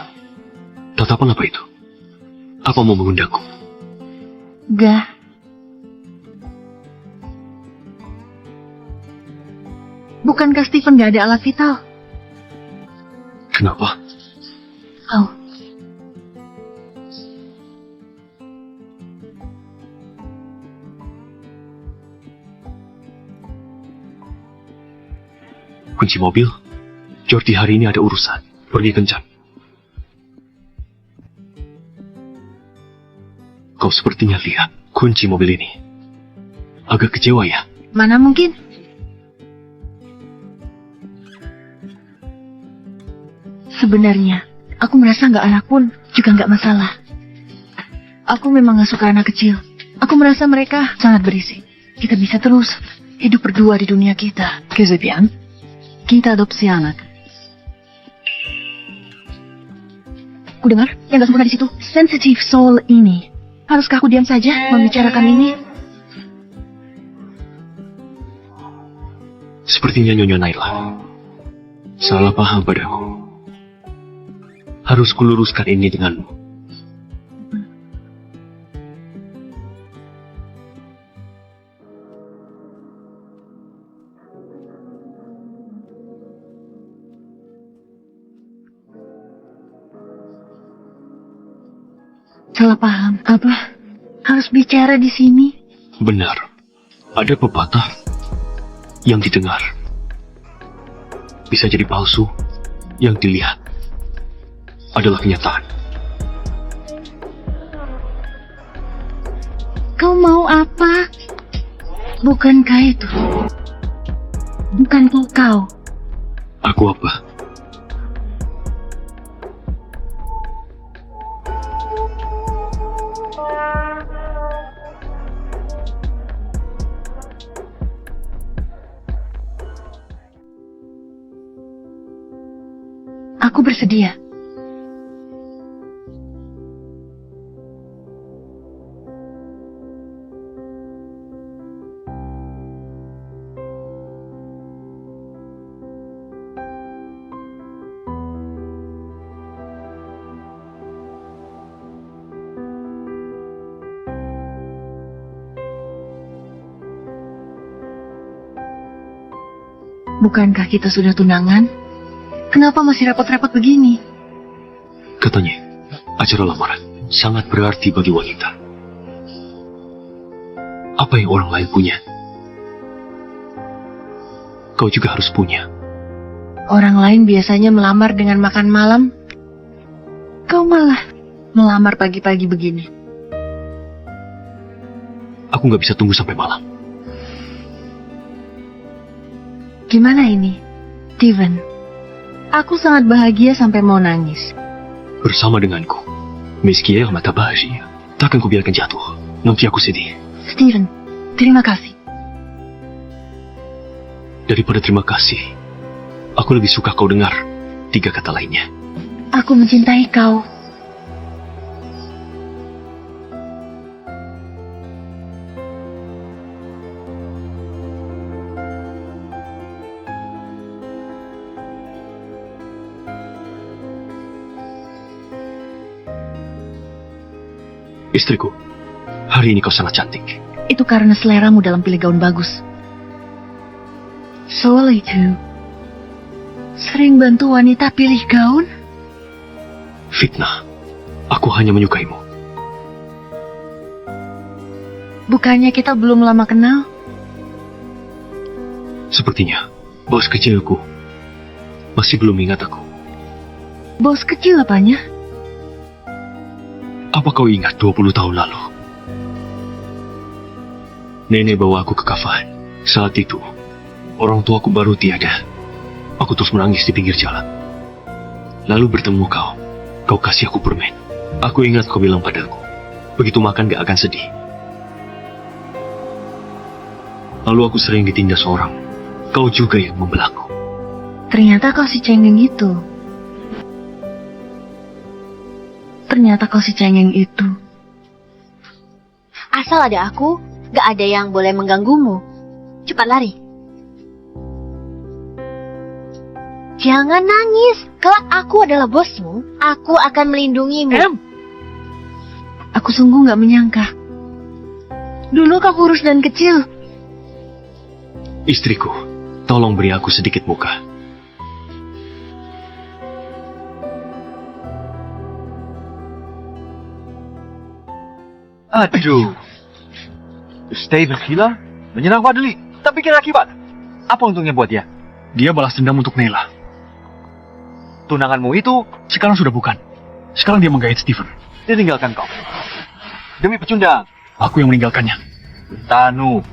tatapan apa itu? Apa mau mengundangku? Gak. Bukankah Steven gak ada alat vital? Kenapa? Oh. Kunci mobil? Jordi hari ini ada urusan. Pergi kencan. Kau sepertinya lihat kunci mobil ini. Agak kecewa ya? Mana mungkin? Sebenarnya, aku merasa nggak anak pun juga nggak masalah. Aku memang nggak suka anak kecil. Aku merasa mereka sangat berisik. Kita bisa terus hidup berdua di dunia kita. Kesepian? Kita adopsi anak. Ku dengar yang gak sempurna di situ. Sensitive soul ini. Haruskah aku diam saja membicarakan ini? Sepertinya Nyonya Naila salah paham padaku. Harus kuluruskan ini denganmu. Salah paham. Apa? Harus bicara di sini? Benar. Ada pepatah yang didengar bisa jadi palsu, yang dilihat adalah kenyataan. Kau mau apa? Bukankah itu? Bukankah kau? Aku apa? Aku bersedia. Bukankah kita sudah tunangan? Kenapa masih repot-repot begini? Katanya, acara lamaran sangat berarti bagi wanita. Apa yang orang lain punya, kau juga harus punya. Orang lain biasanya melamar dengan makan malam. Kau malah melamar pagi-pagi begini. Aku nggak bisa tunggu sampai malam. Gimana ini, Steven? Aku sangat bahagia sampai mau nangis. Bersama denganku, meski air mata bahagia, takkan kubiarkan jatuh. Nanti aku sedih. Steven, terima kasih. Daripada terima kasih, Aku lebih suka kau dengar 3 kata lainnya. Aku mencintai kau. Istriku, hari ini kau sangat cantik. Itu karena seleramu dalam pilih gaun bagus. Soal itu, sering bantu wanita pilih gaun? Fitnah. Aku hanya menyukaimu. Bukannya kita belum lama kenal? Sepertinya bos kecilku masih belum ingat aku. Bos kecil apanya? Apa kau ingat 20 tahun lalu? Nenek bawa aku ke kafe. Saat itu, orang tuaku baru tiada. Aku terus menangis di pinggir jalan. Lalu bertemu kau. Kau kasih aku permen. Aku ingat kau bilang padaku, begitu makan gak akan sedih. Lalu aku sering ditindas orang. Kau juga yang membelakku. Ternyata kau si cengeng itu. Ternyata kau si cengeng itu. Asal ada aku, gak ada yang boleh mengganggumu. Cepat lari. Jangan nangis. Kelak aku adalah bosmu. Aku akan melindungimu. Aku sungguh gak menyangka. Dulu kau kurus dan kecil. Istriku, tolong beri aku sedikit muka. Aduh. Steven gila, menyerang Fadli. Tapi kira akibat. Apa untungnya buat dia? Dia balas dendam untuk Nela. Tunanganmu itu Sekarang sudah bukan. Sekarang dia menggait Steven. ditinggalkan kau. Demi pecundang. Aku yang meninggalkannya. Tanu,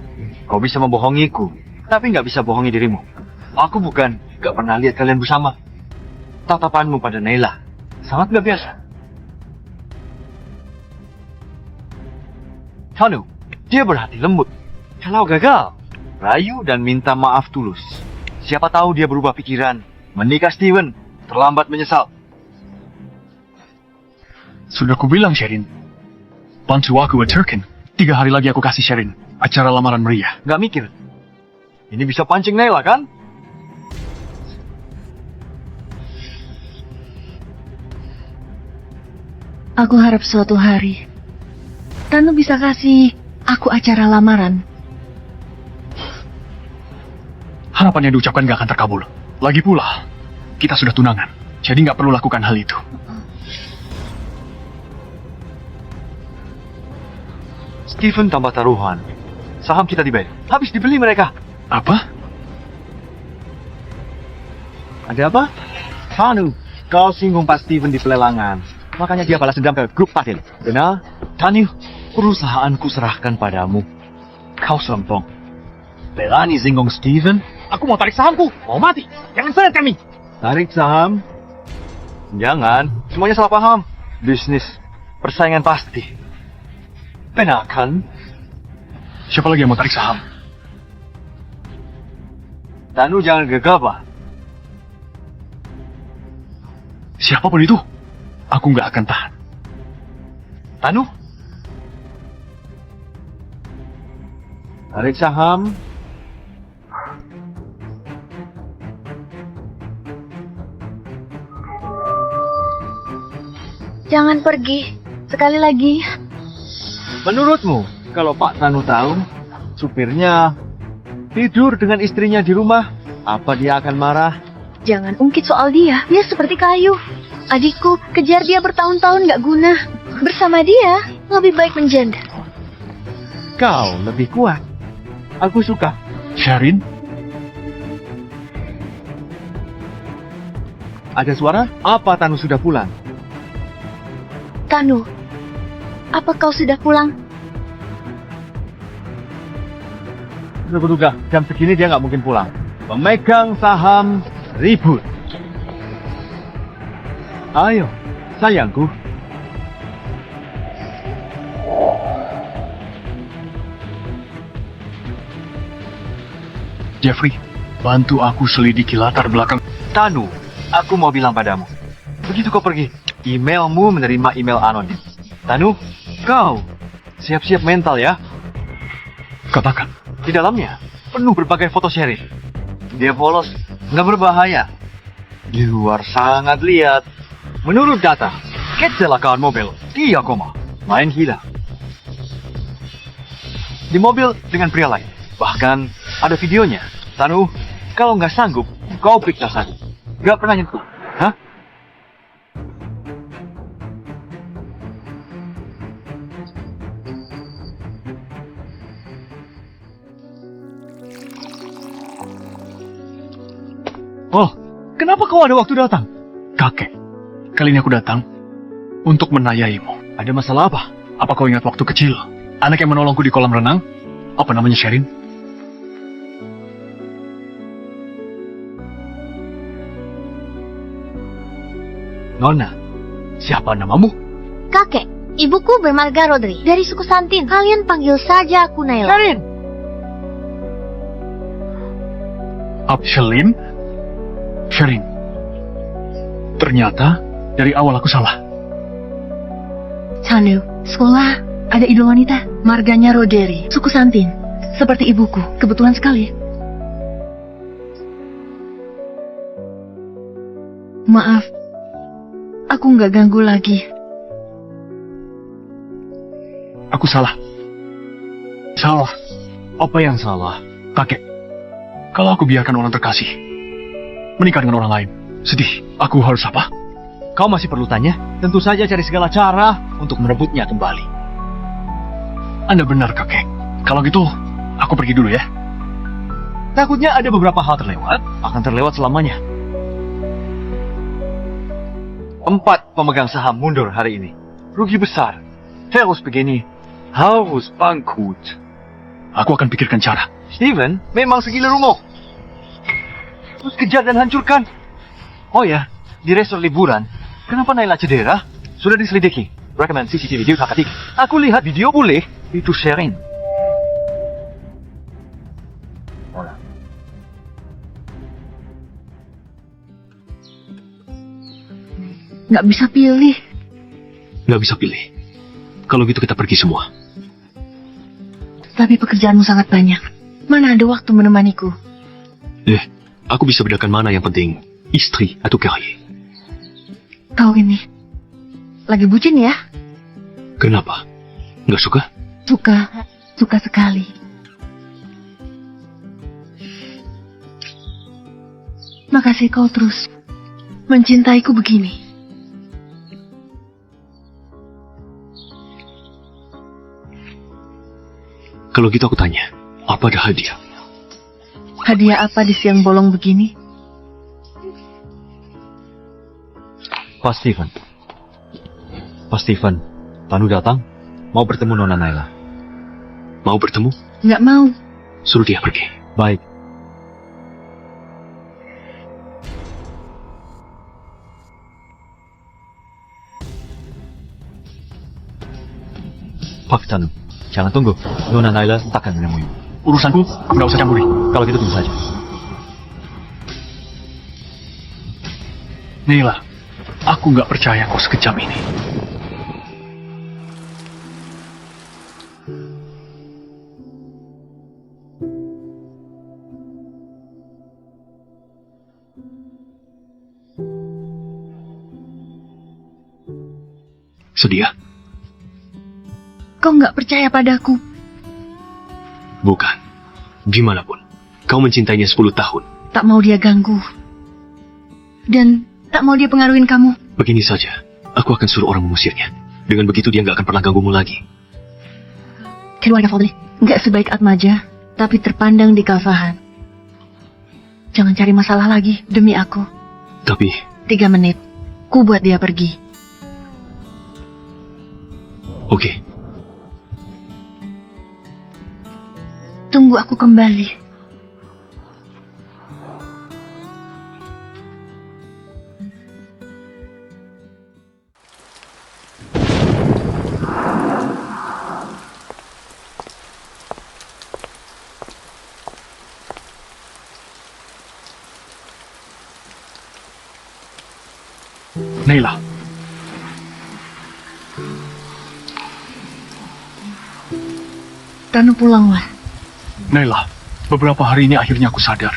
kau bisa membohongiku, tapi nggak bisa bohongi dirimu. Aku bukan gak pernah lihat kalian bersama. Tatapanmu pada Nela sangat gak biasa. Tanu, dia berhati lembut. Kalau gagal, rayu dan minta maaf tulus. Siapa tahu dia berubah pikiran, menikah Steven, terlambat menyesal. Sudah kubilang, Sherin. Bantu aku aturkan. 3 hari lagi aku kasih Sherin acara lamaran meriah. Gak mikir. Ini bisa pancing Nela kan? Aku harap suatu hari Tanu bisa kasih aku acara lamaran. Harapan yang diucapkan gak akan terkabul. Lagi pula, kita sudah tunangan. Jadi gak perlu lakukan hal itu. Steven tambah taruhan. Saham kita dibeli. Habis dibeli mereka. Apa? Ada apa? Tanu, kau singgung Pak Steven di pelelangan. Makanya dia balas dendam ke grup Fadil. Benar? Tanu, perusahaanku serahkan padamu. Kau sombong. Berani singgung Steven? Aku mau tarik sahamku. Mau mati. Jangan seret kami. Tarik saham? Jangan. Semuanya salah paham. Bisnis. Persaingan pasti. Benar kan? Siapa lagi yang mau tarik saham? Tanu jangan gegabah. Siapapun itu, aku gak akan tahan. Tanu? Tarik saham. Jangan pergi. Sekali lagi. Menurutmu, kalau Pak Tanu tahu, supirnya tidur dengan istrinya di rumah, apa dia akan marah? Jangan ungkit soal dia. Dia seperti kayu. Adikku, kejar dia bertahun-tahun gak guna. Bersama dia, lebih baik menjanda. Kau lebih kuat. Aku suka. Sherin, Ada suara? Apa Tanu sudah pulang? Tanu, apa kau sudah pulang? Sudah jam segini dia nggak mungkin pulang. Pemegang saham ribut. Ayo, sayangku. Jeffrey, Bantu aku selidiki latar belakang. Tanu, aku mau bilang padamu. Begitu kau pergi, emailmu menerima email anonim. Tanu, kau siap-siap mental ya. Katakan. Di dalamnya penuh berbagai foto Sherin. Dia polos, nggak berbahaya. Di luar sangat lihat. Menurut data, kecelakaan mobil, dia koma, main gila. Di mobil dengan pria lain. Bahkan ada videonya. Tanu, kalau nggak sanggup, kau periksa saja. Nggak pernah nyentuh. Hah? Oh, kenapa kau ada waktu datang? Kakek, kali ini aku datang untuk menanyaimu. Ada masalah apa? Apa kau ingat waktu kecil? Anak yang menolongku di kolam renang? Apa namanya Sherin? Nona, siapa namamu? Kakek, ibuku bermarga Rodri dari suku Santin. Kalian panggil saja aku Naila. Sherin! Sherin? Sherin. Ternyata dari awal aku salah. Tanu, sekolah ada idol wanita, marganya Roderi, suku Santin. Seperti ibuku, kebetulan sekali. Maaf, aku nggak ganggu lagi. Aku salah. Salah. Apa yang salah? Kakek, kalau aku biarkan orang terkasih menikah dengan orang lain, sedih, aku harus apa? Kau masih perlu tanya? Tentu saja cari segala cara untuk merebutnya kembali. Anda benar, kakek. Kalau gitu, aku pergi dulu ya. Takutnya ada beberapa hal terlewat, akan terlewat selamanya. 4 pemegang saham mundur hari ini. Rugi besar. Harus begini. Harus bangkrut. Aku akan pikirkan cara. Steven memang segila rumok. Terus kejar dan hancurkan. Oh ya, di resort liburan, kenapa Naila cedera? Sudah diselidiki. Recommend CCTV video kakak. Aku lihat video boleh. Itu Sherin. Nggak bisa pilih. Nggak bisa pilih. Kalau gitu kita pergi semua. Tapi pekerjaanmu sangat banyak. Mana ada waktu menemaniku? Aku bisa bedakan mana yang penting, istri atau karir. Kau ini lagi bucin ya? Kenapa? Nggak suka? Suka sekali. Makasih kau terus mencintaiku begini. Kalau gitu aku tanya, apa ada hadiah? Hadiah apa di siang bolong begini? Pak Steven. Pak Steven, Tanu datang. Mau bertemu Nona Naila. Mau bertemu? Nggak mau. Suruh dia pergi. Baik. Pak Tanu, jangan tunggu. Nona Naila takkan menemuimu. Urusanku, nggak usah campuri. Kalau gitu tunggu saja. Naila, aku nggak percaya kau sekejam ini. Sedia? Kau nggak percaya padaku. Bukan. Gimana pun, kau mencintainya 10 tahun. Tak mau dia ganggu. Dan tak mau dia pengaruhin kamu. Begini saja, aku akan suruh orang mengusirnya. Dengan begitu dia nggak akan pernah ganggumu lagi. Keluarga Fadli nggak sebaik Atmaja, tapi terpandang di Kalsahan. Jangan cari masalah lagi demi aku. Tapi, 3 menit, ku buat dia pergi. oke. Tunggu aku kembali. Naila, Tanu pulanglah. Naila, beberapa hari ini akhirnya aku sadar.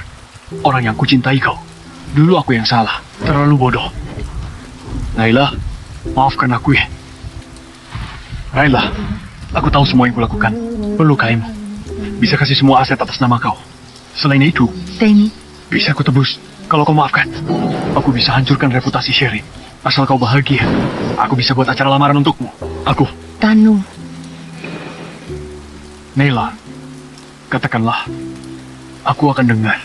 Orang yang kucintai kau. Dulu aku yang salah, terlalu bodoh. Naila, maafkan aku ya. Naila, aku tahu semua yang kulakukan. Pelukaimu. Bisa kasih semua aset atas nama kau. Selain itu, Temi, bisa aku tebus. Kalau kau maafkan, aku bisa hancurkan reputasi Sherin. Asal kau bahagia, aku bisa buat acara lamaran untukmu. Aku, Tanu, Naila, katakanlah, aku akan dengar.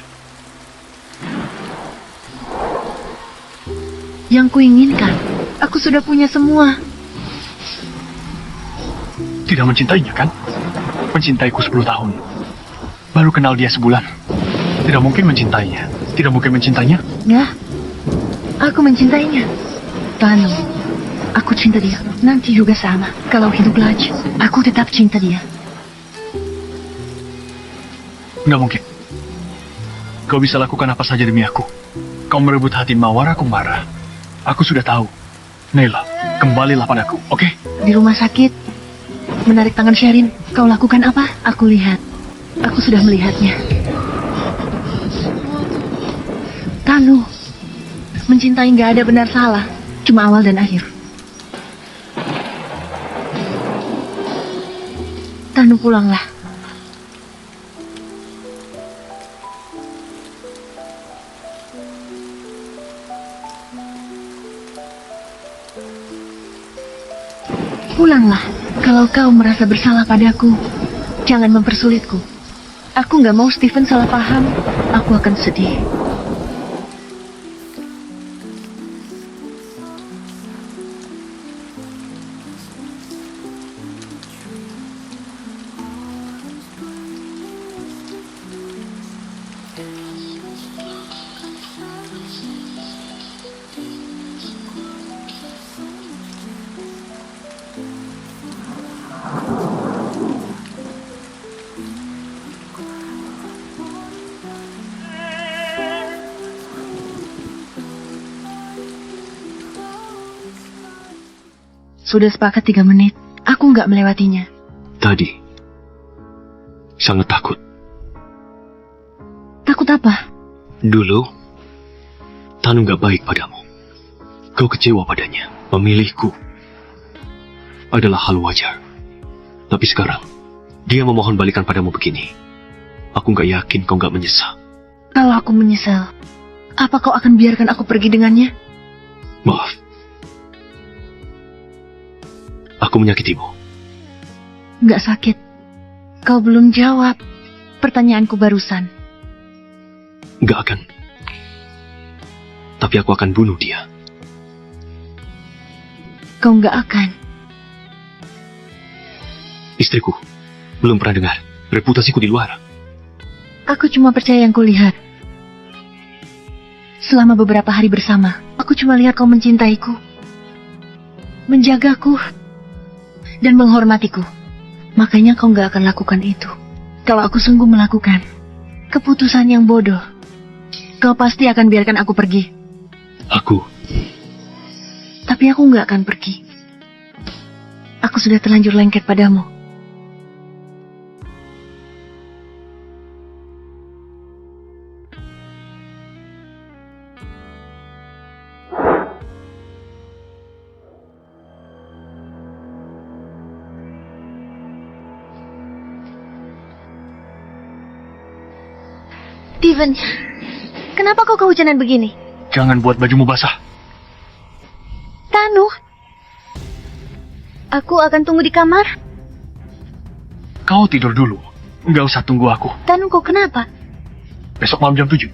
yang kuinginkan. Aku sudah punya semua. Tidak mencintainya kan? Mencintaiku 10 tahun. Baru kenal dia sebulan. Tidak mungkin mencintainya. Tidak mungkin mencintainya. Ya, aku mencintainya. Tanu, aku cinta dia. Nanti juga sama. Kalau hidup lagi, aku tetap cinta dia. Nggak mungkin. Kau bisa lakukan apa saja demi aku. Kau merebut hati Mawar, aku marah. Aku sudah tahu. Naila, kembalilah padaku, oke? Di rumah sakit, menarik tangan Sherin. Kau lakukan apa? Aku lihat. Aku sudah melihatnya. Tanu, mencintai nggak ada benar salah. Cuma awal dan akhir. Tanu, pulanglah. Pulanglah. Kalau kau merasa bersalah padaku, jangan mempersulitku. Aku nggak mau Steven salah paham. Aku akan sedih. Sudah sepakat 3 menit. Aku nggak melewatinya. Tadi, sangat takut. Takut apa? Dulu, Tanu gak baik padamu. Kau kecewa padanya. Memilihku adalah hal wajar. Tapi sekarang, dia memohon balikan padamu begini. Aku gak yakin kau gak menyesal. Kalau aku menyesal, apa kau akan biarkan aku pergi dengannya? Maaf. Aku menyakitimu. Nggak sakit. Kau belum jawab pertanyaanku barusan. Gak akan. Tapi aku akan bunuh dia. Kau nggak akan. Istriku, belum pernah dengar. Reputasiku di luar. Aku cuma percaya yang kulihat. Selama beberapa hari bersama, aku cuma lihat kau mencintaiku, menjagaku, dan menghormatiku. Makanya kau nggak akan lakukan itu. Kalau aku sungguh melakukan keputusan yang bodoh, kau pasti akan biarkan aku pergi. Aku, Tapi aku nggak akan pergi. Aku sudah terlanjur lengket padamu. Steven, kenapa kau kehujanan begini? Jangan buat bajumu basah. Tanu, aku akan tunggu di kamar. Kau tidur dulu. Nggak usah tunggu aku. Tanu, kau kenapa? Besok malam jam 7.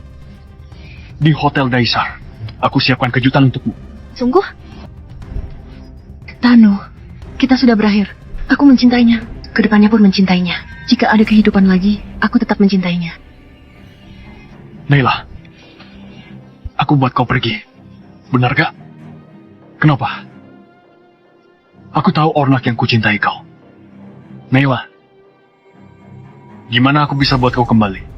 Di Hotel Daisar. Aku siapkan kejutan untukmu. Sungguh? Tanu, kita sudah berakhir. Aku mencintainya. Kedepannya pun mencintainya. Jika ada kehidupan lagi, aku tetap mencintainya. Naila, aku buat kau pergi. Benar gak? Kenapa? Aku tahu Ornak yang kucintai kau. Naila, gimana aku bisa buat kau kembali?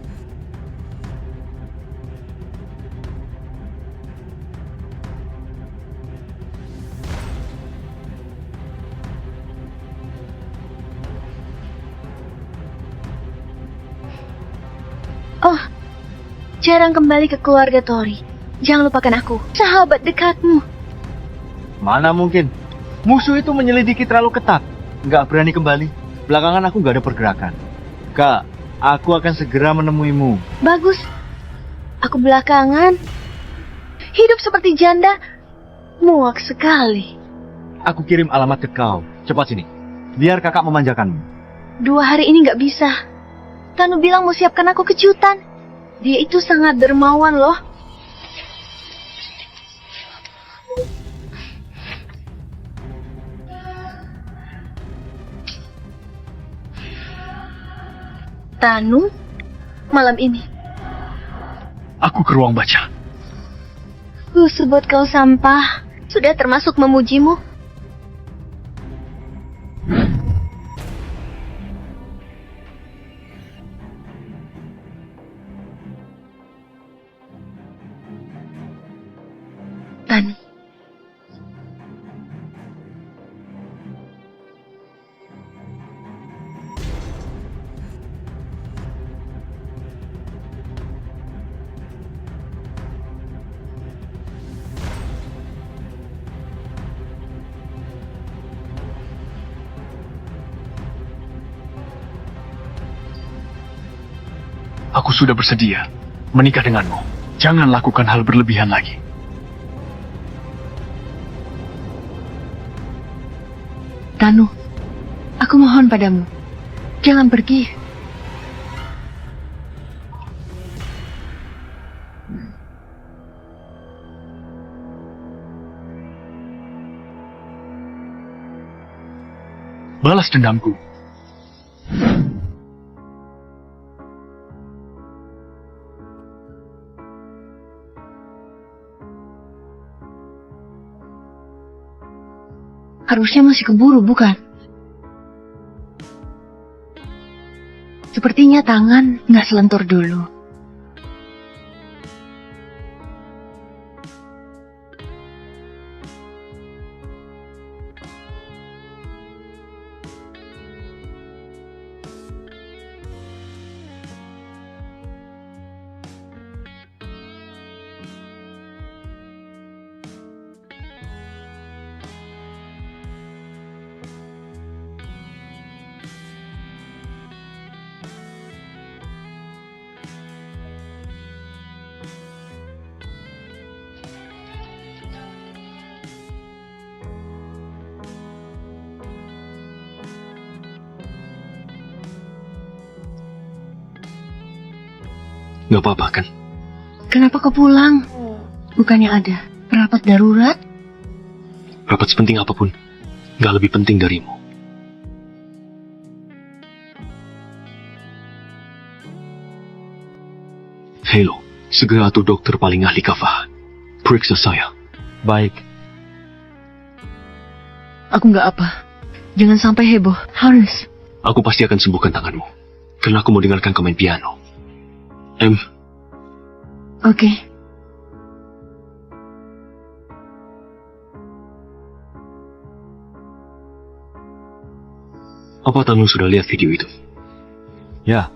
Oh, jarang kembali ke keluarga Tori. Jangan lupakan aku, sahabat dekatmu. Mana mungkin? Musuh itu menyelidiki terlalu ketat. Nggak berani kembali. Belakangan aku nggak ada pergerakan. Kak, aku akan segera menemuimu. Bagus. Aku belakangan. Hidup seperti janda. Muak sekali. Aku kirim alamat ke kau. Cepat sini. Biar kakak memanjakanmu. 2 hari ini nggak bisa. Tanu bilang mau siapkan aku kejutan. Dia itu sangat dermawan loh. Tanu, malam ini. Aku ke ruang baca. Sebut kau sampah. Sudah termasuk memujimu. Tanu. Aku sudah bersedia menikah denganmu. Jangan lakukan hal berlebihan lagi. Tanu, aku mohon padamu, jangan pergi. Balas dendamku. Harusnya masih keburu, bukan? Sepertinya tangan nggak selentur dulu. Nggak apa-apa kan? Kenapa kau pulang? Bukannya ada rapat darurat? Rapat sepenting apapun, nggak lebih penting darimu. Halo, segera atur dokter paling ahli kafah. Periksa saya. Baik. Aku nggak apa. Jangan sampai heboh. Harus. Aku pasti akan sembuhkan tanganmu. Karena aku mau dengarkan kau main piano. Oke. Apa Tanu sudah lihat video itu? Ya,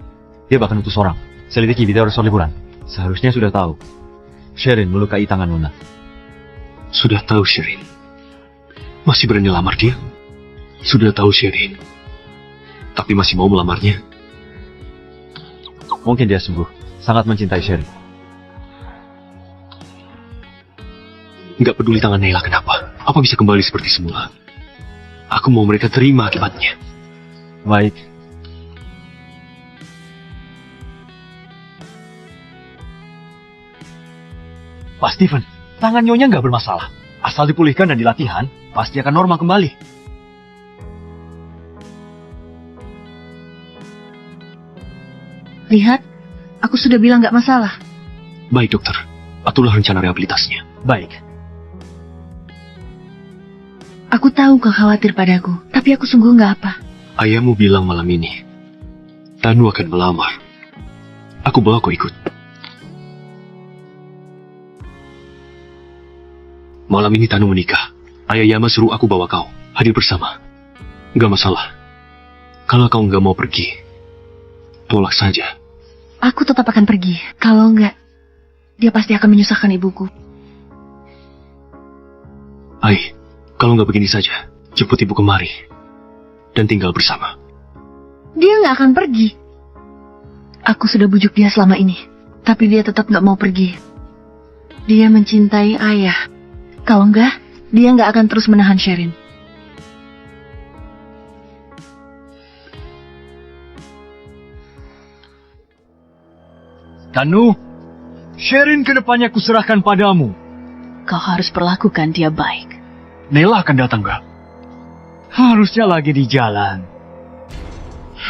dia bahkan utus orang. Selidiki video resor liburan. Seharusnya sudah tahu. Sherin melukai tangan Nona. Sudah tahu Sherin. Masih berani lamar dia? Sudah tahu Sherin. Tapi masih mau melamarnya? Mungkin dia sungguh sangat mencintai Sherin. Nggak peduli tangan Naila kenapa. Apa bisa kembali seperti semula? Aku mau mereka terima akibatnya. Baik. Pak Steven, tangan Nyonya nggak bermasalah. Asal dipulihkan dan dilatihan, pasti akan normal kembali. Lihat, aku sudah bilang nggak masalah. Baik dokter, aturlah rencana rehabilitasnya. Baik. Aku tahu kau khawatir padaku, tapi aku sungguh nggak apa. Ayahmu bilang malam ini, Tanu akan melamar. Aku bawa kau ikut. Malam ini Tanu menikah. Ayah Yama suruh aku bawa kau. Hadir bersama. Gak masalah. Kalau kau nggak mau pergi, tolak saja. Aku tetap akan pergi. Kalau enggak, dia pasti akan menyusahkan ibuku. Ai, kalau nggak begini saja, jemput ibu kemari. Dan tinggal bersama. Dia nggak akan pergi. Aku sudah bujuk dia selama ini, tapi dia tetap nggak mau pergi. Dia mencintai ayah. Kalau enggak, dia nggak akan terus menahan Sherin. Tanu, Sherin kedepannya kuserahkan padamu. Kau harus perlakukan dia baik. Nela akan datang nggak? Harusnya lagi di jalan.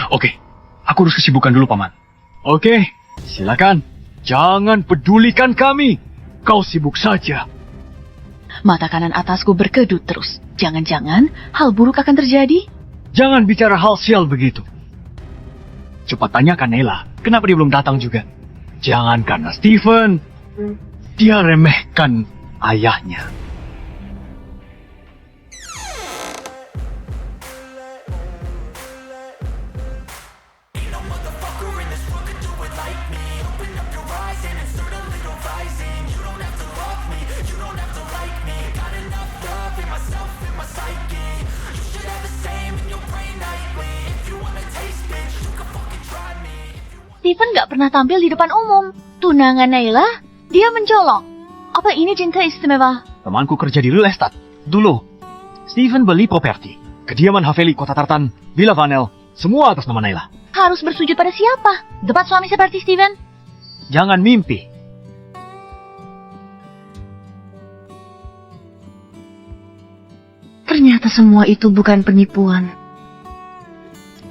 Oke, aku urus kesibukan dulu, Paman. Oke, silakan. Jangan pedulikan kami. Kau sibuk saja. Mata kanan atasku berkedut terus. Jangan-jangan hal buruk akan terjadi? Jangan bicara hal sial begitu. Cepat tanyakan Nela, kenapa dia belum datang juga? Jangan karena Steven. Dia remehkan ayahnya. Steven nggak pernah tampil di depan umum. Tunangan Naila, dia mencolok. Apa ini cinta istimewa? Temanku kerja di Lestat. Dulu, Steven beli properti. Kediaman Haveli, Kota Tartan, Villa Vanel, semua atas nama Naila. Harus bersujud pada siapa? Dapat suami seperti Steven? Jangan mimpi. Ternyata semua itu bukan penipuan.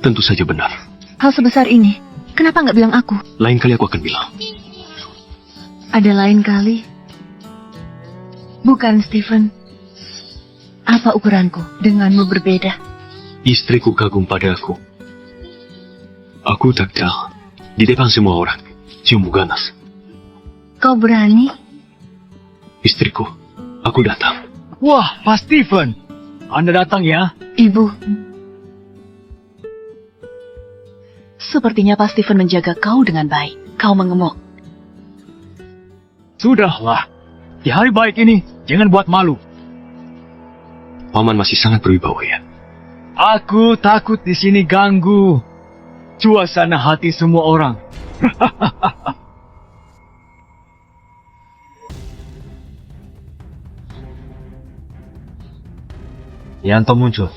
Tentu saja benar. Hal sebesar ini, kenapa nggak bilang aku? Lain kali aku akan bilang. Ada lain kali. Bukan, Steven. Apa ukuranku denganmu berbeda? Istriku kagum padaku. Aku tak tahu. Di depan semua orang. Cium ganas. Kau berani? Istriku, aku datang. Wah, Pak Steven. Anda datang ya? Ibu. Sepertinya Pak Steven menjaga kau dengan baik. Kau mengemuk. Sudahlah. Di hari baik ini, jangan buat malu. Paman masih sangat berwibawa ya. Aku takut di sini ganggu suasana hati semua orang. Yanto muncul.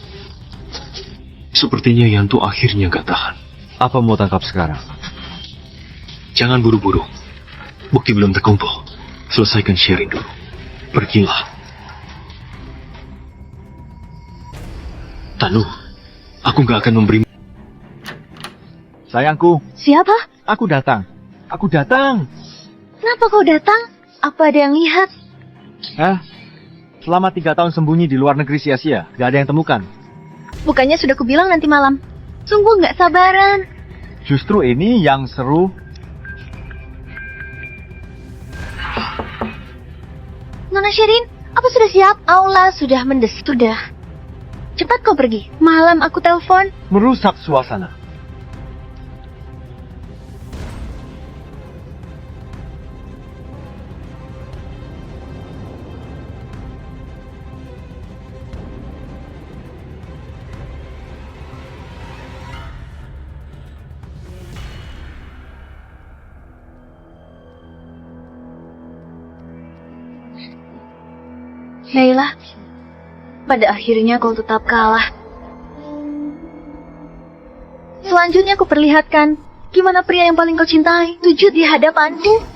Sepertinya Yanto akhirnya gak tahan. Apa mau tangkap sekarang? Jangan buru-buru. Bukti belum terkumpul. Selesaikan Sherin dulu. Pergilah. Tanu, aku gak akan memberi... Sayangku, Siapa? aku datang. Aku datang. Kenapa kau datang? Apa ada yang lihat? Selama 3 tahun sembunyi di luar negeri sia-sia, gak ada yang temukan. Bukannya sudah kubilang nanti malam. Sungguh nggak sabaran. Justru ini yang seru. Nona Sherin, apa sudah siap? Aula sudah mendesak. Sudah. Cepat kau pergi. Malam aku telepon. Merusak suasana. Naila, pada akhirnya kau tetap kalah. Selanjutnya aku perlihatkan gimana pria yang paling kau cintai sujud di hadapanku.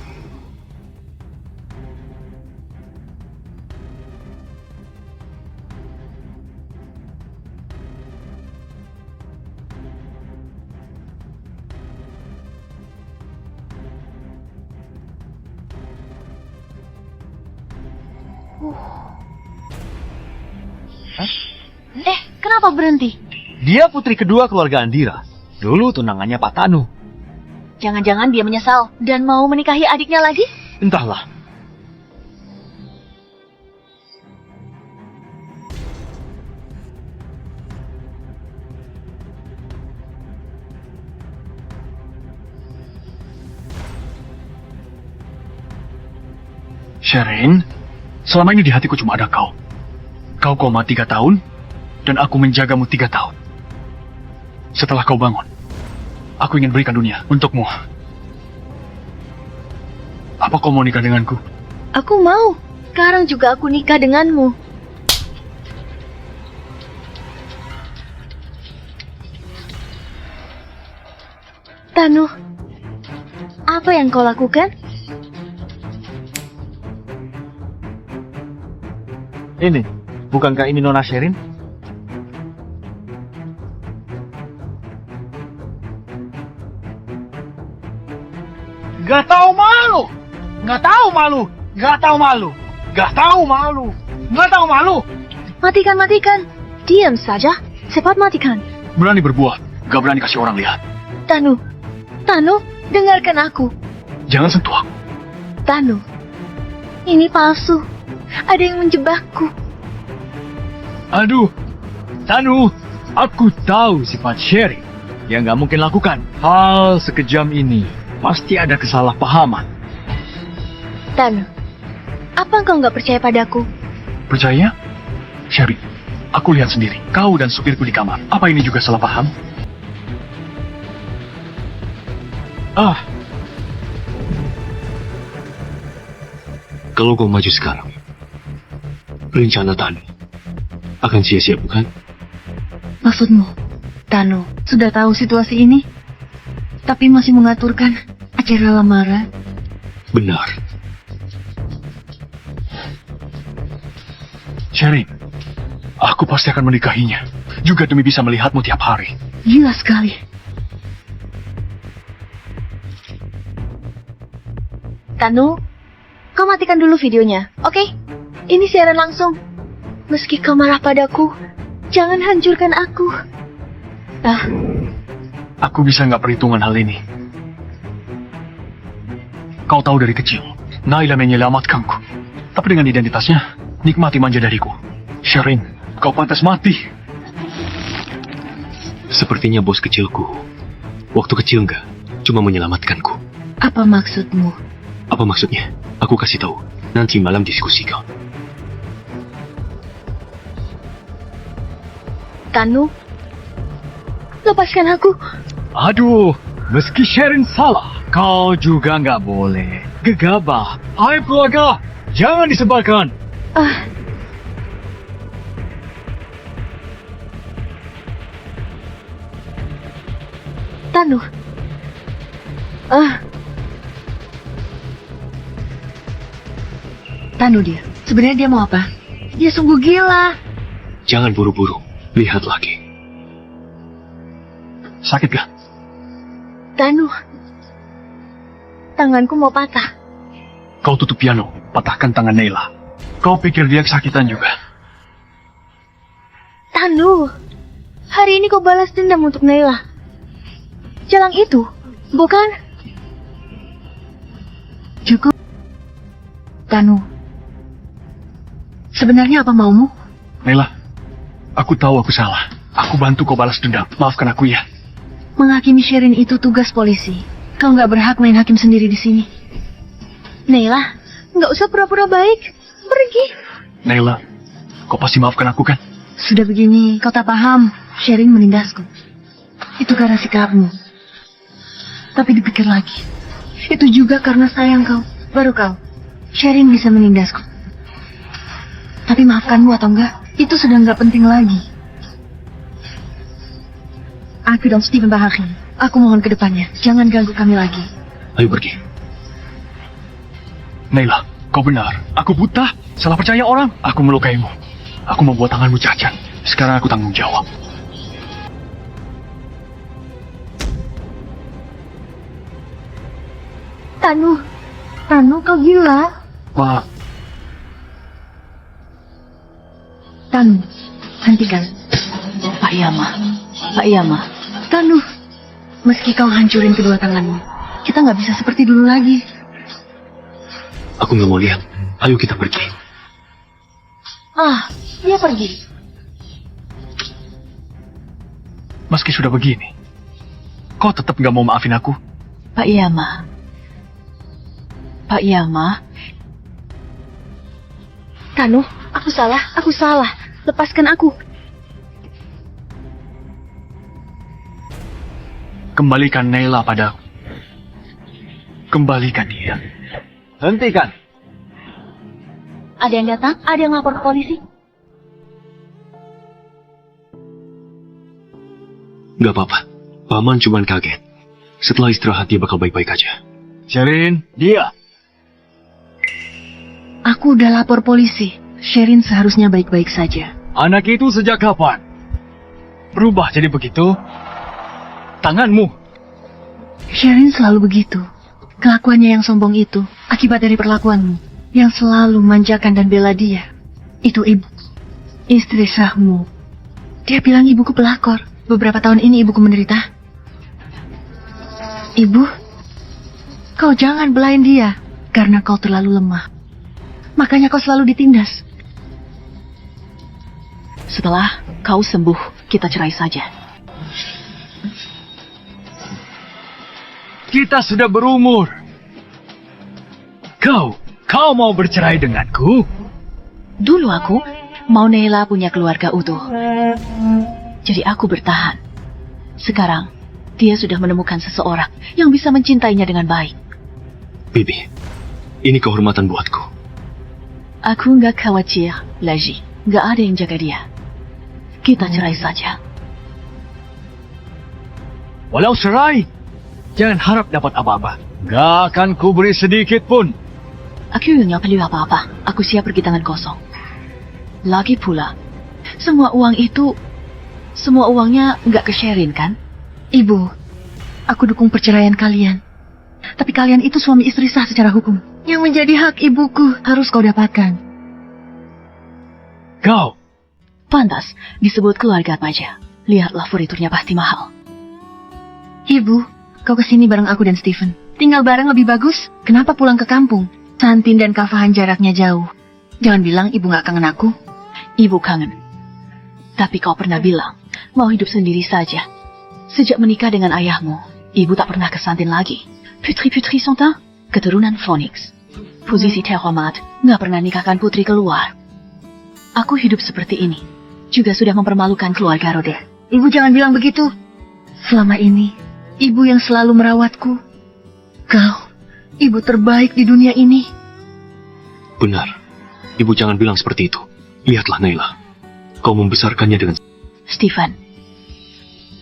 Kenapa berhenti? Dia putri kedua keluarga Andira. Dulu tunangannya Pak Tanu. Jangan-jangan dia menyesal dan mau menikahi adiknya lagi? Entahlah. Sherin, selama ini di hatiku cuma ada kau. Kau koma 3 tahun, dan aku menjagamu 3 tahun. Setelah kau bangun, aku ingin berikan dunia untukmu. Apa kau mau nikah denganku? Aku mau. Sekarang juga aku nikah denganmu. Tanu, apa yang kau lakukan? Ini, bukankah ini Nona Sherin? Gak tahu malu! Gak tahu malu! Gak tahu malu! Gak tahu malu! Gak tahu malu! Matikan, matikan. Diam saja. Cepat matikan. Berani berbuat, gak berani kasih orang lihat. Tanu, Tanu, dengarkan aku. Jangan sentuh aku. Tanu, ini palsu. Ada yang menjebakku. Aduh, Tanu, aku tahu sifat Sherin. Dia nggak mungkin lakukan hal sekejam ini. Pasti ada kesalahpahaman. Tanu, apa engkau nggak percaya padaku? Percaya? Sherin, aku lihat sendiri. Kau dan supirku di kamar. Apa ini juga salah paham? Kalau kau maju sekarang, rencana Tanu akan sia-sia, bukan? Maksudmu, Tanu sudah tahu situasi ini, tapi masih mengaturkan acara lamaran? Benar. Sherin, aku pasti akan menikahinya. Juga demi bisa melihatmu tiap hari. Gila sekali. Tanu, kau matikan dulu videonya, oke? Ini siaran langsung. Meski kau marah padaku, jangan hancurkan aku. Aku bisa nggak perhitungan hal ini. Kau tahu dari kecil, Naila menyelamatkanku. Tapi dengan identitasnya, nikmati manja dariku. Sherin, kau pantas mati. Sepertinya bos kecilku, waktu kecil nggak, cuma menyelamatkanku. Apa maksudmu? Apa maksudnya? Aku kasih tahu. Nanti malam diskusikan. Tanu, lepaskan aku. Aduh, meski Sherin salah, kau juga nggak boleh gegabah. Ayo keluarga, jangan disebarkan. Tanu. Tanu dia. Sebenarnya dia mau apa? Dia sungguh gila. Jangan buru-buru. Lihat lagi. Sakit gak? Tanu. Tanganku mau patah. Kau tutup piano, patahkan tangan Naila. Kau pikir dia kesakitan juga? Tanu. Hari ini kau balas dendam untuk Naila. Jalan itu, bukan? Cukup. Tanu. Sebenarnya apa maumu? Naila, aku tahu aku salah. Aku bantu kau balas dendam. Maafkan aku ya. Menghakimi Sherin itu tugas polisi. Kau nggak berhak main hakim sendiri di sini. Naila, nggak usah pura-pura baik. Pergi. Naila, kau pasti maafkan aku kan? Sudah begini, kau tak paham. Sherin menindasku. Itu karena sikapmu. Tapi dipikir lagi. Itu juga karena sayang kau. Baru kau. Sherin bisa menindasku. Tapi maafkanmu atau enggak, itu sudah nggak penting lagi. Aku dan Steven bahagia. Aku mohon ke depannya, jangan ganggu kami lagi. Ayo pergi. Naila, kau benar. Aku buta. Salah percaya orang. Aku melukaimu. Aku membuat tanganmu cacat. Sekarang aku tanggung jawab. Tanu. Tanu, kau gila. Maaf. Tanu, hentikan. Pak Yama. Pak Yama. Tanu, meski kau hancurin kedua tanganmu, kita nggak bisa seperti dulu lagi. Aku nggak mau lihat. Ayo kita pergi. Dia pergi. Meski sudah begini, kau tetap nggak mau maafin aku? Pak Yama. Pak Yama, Tanu, aku salah. Lepaskan aku. Kembalikan Naila padaku. Kembalikan dia. Hentikan. Ada yang datang? Ada yang lapor ke polisi? Gak apa-apa. Paman cuman kaget. Setelah istirahat dia bakal baik-baik aja. Sherin, dia. Aku udah lapor polisi. Sherin seharusnya baik-baik saja. Anak itu sejak kapan? Berubah jadi begitu? Tanganmu. Sherin selalu begitu. Kelakuannya yang sombong itu akibat dari perlakuanmu yang selalu manjakan dan bela dia. Itu ibu, istri sahmu. Dia bilang ibuku pelakor. Beberapa tahun ini ibuku menderita. Ibu, kau jangan belain dia karena kau terlalu lemah. Makanya kau selalu ditindas. Setelah kau sembuh, kita cerai saja. Kita sudah berumur. Kau mau bercerai denganku? Dulu aku mau Naila punya keluarga utuh. Jadi aku bertahan. Sekarang, dia sudah menemukan seseorang yang bisa mencintainya dengan baik. Bibi, ini kehormatan buatku. Aku nggak khawatir lagi. Nggak ada yang jaga dia. Kita cerai saja. Walau cerai, jangan harap dapat apa-apa. Gak akan kuberi sedikit pun. Aku nggak perlu apa-apa. Aku siap pergi tangan kosong. Lagi pula, semua uangnya nggak ke Sherin kan? Ibu, aku dukung perceraian kalian. Tapi kalian itu suami istri sah secara hukum. Yang menjadi hak ibuku harus kau dapatkan. Kau, Pantas disebut keluarga Paja. Lihatlah furniturnya pasti mahal. Ibu, kau kesini bareng aku dan Stephen. Tinggal bareng lebih bagus. Kenapa pulang ke kampung? Santin dan Kafahan jaraknya jauh. Jangan bilang ibu gak kangen aku. Ibu kangen. Tapi kau pernah bilang mau hidup sendiri saja. Sejak menikah dengan ayahmu, ibu tak pernah ke Santin lagi. Putri-putri Sontin, keturunan Phoenix. Posisi terhormat, gak pernah nikahkan putri keluar. Aku hidup seperti ini, juga sudah mempermalukan keluarga Roder. Ibu jangan bilang begitu. Selama ini, ibu yang selalu merawatku. Kau, ibu terbaik di dunia ini. Benar. Ibu jangan bilang seperti itu. Lihatlah Naila. Kau membesarkannya dengan... Stephen,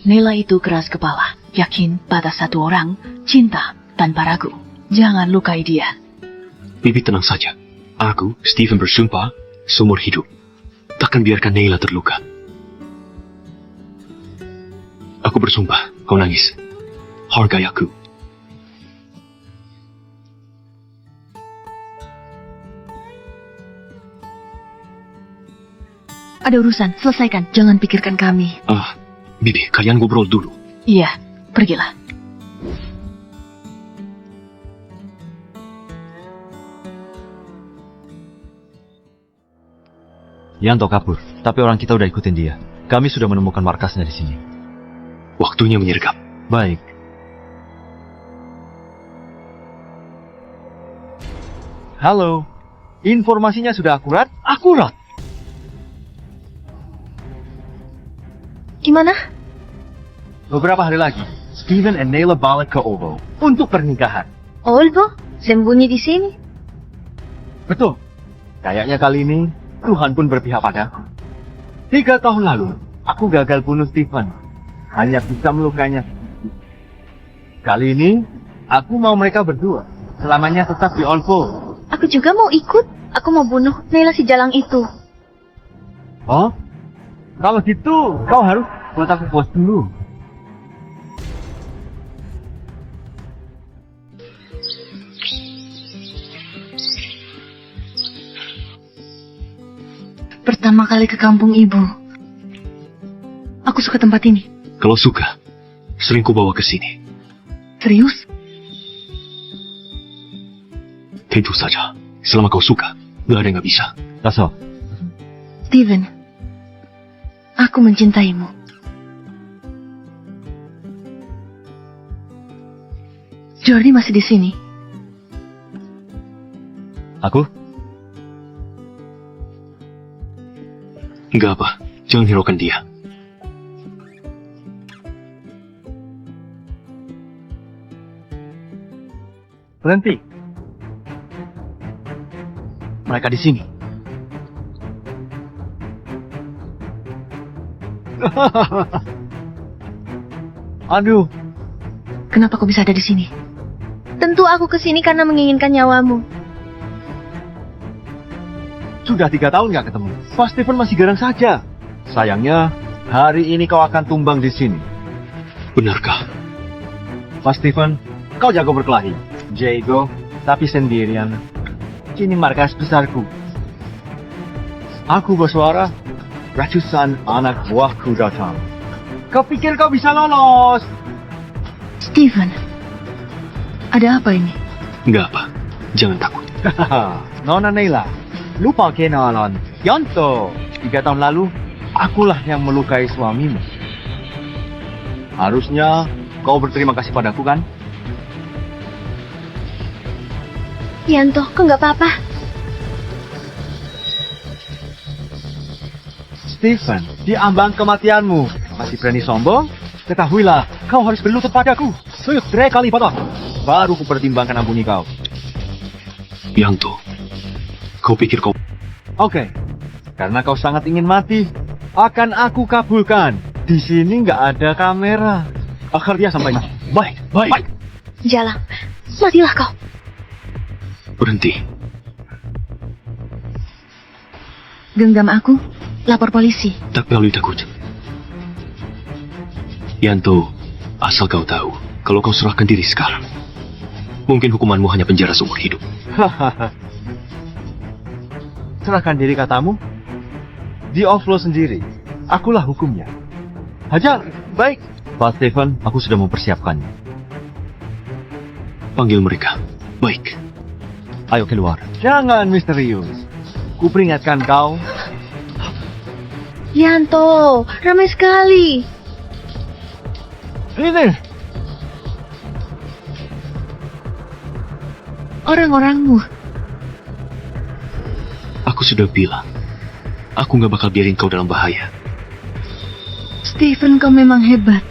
Naila itu keras kepala, yakin pada satu orang, cinta tanpa ragu. Jangan lukai dia. Bibi tenang saja. Aku, Stephen bersumpah, seumur hidup takkan biarkan Naila terluka. Aku bersumpah, kau nangis. Hargai aku. Ada urusan, selesaikan. Jangan pikirkan kami. Bibi, kalian ngobrol dulu. Iya, pergilah. Yanto kabur, tapi orang kita udah ikutin dia. Kami sudah menemukan markasnya di sini. Waktunya menyergap. Baik. Halo. Informasinya sudah akurat? akurat. Gimana? Beberapa hari lagi, Stephen dan Naila balik ke Oval untuk pernikahan. Olvo, sembunyi di sini. Betul. Kayaknya kali ini Tuhan pun berpihak padaku. 3 tahun lalu, aku gagal bunuh Stephen. Hanya bisa melukainya. Kali ini, aku mau mereka berdua selamanya tetap di Olvo. Aku juga mau ikut. Aku mau bunuh Naila si jalang itu. Oh? Kalau gitu, kau harus buat aku puas dulu. Pertama kali ke kampung ibu. Aku suka tempat ini. Kalau suka, sering ku bawa ke sini. Serius? Tentu saja. Selama kau suka, gak ada yang gak bisa. Taso, Steven, aku mencintaimu. Jordi masih di sini. aku? Enggak apa, jangan hiraukan dia. Berhenti. Mereka di sini. Aduh, Kenapa kau bisa ada di sini? Tentu aku kesini karena menginginkan nyawamu. sudah 3 tahun nggak ketemu. Pak Steven masih garang saja. Sayangnya, hari ini kau akan tumbang di sini. Benarkah? Pak Steven, kau jago berkelahi. Jago, tapi sendirian. Kini markas besarku. Aku bersuara, ratusan anak buahku datang. Kau pikir kau bisa lolos? Steven, ada apa ini? Enggak apa, jangan takut. Nona Neila, lupa kenalan. Yanto, 3 tahun lalu, akulah yang melukai suamimu. Harusnya kau berterima kasih padaku kan? Yanto, kau nggak apa-apa? Stephen, di ambang kematianmu. Masih berani sombong? Ketahuilah, kau harus berlutut padaku. 3 kali patah. Baru kupertimbangkan ampuni kau. Yanto, kau pikir kau... Oke, karena kau sangat ingin mati, akan aku kabulkan. Di sini nggak ada kamera. Akhir dia sampai. Baik. Jalan, matilah kau. Berhenti. Genggam aku, lapor polisi. Tak perlu takut. Yanto, asal kau tahu, kalau kau serahkan diri sekarang, mungkin hukumanmu hanya penjara seumur hidup. Serahkan diri katamu. Di offload sendiri. Akulah hukumnya. Hajar. Baik. Pak Stephen, aku sudah mempersiapkannya. Panggil mereka. Baik. Ayo keluar. Jangan misterius. Kuperingatkan kau. Yanto, ramai sekali. Ini. Orang-orangmu. Aku sudah bilang, aku nggak bakal biarin kau dalam bahaya. Steven, kau memang hebat.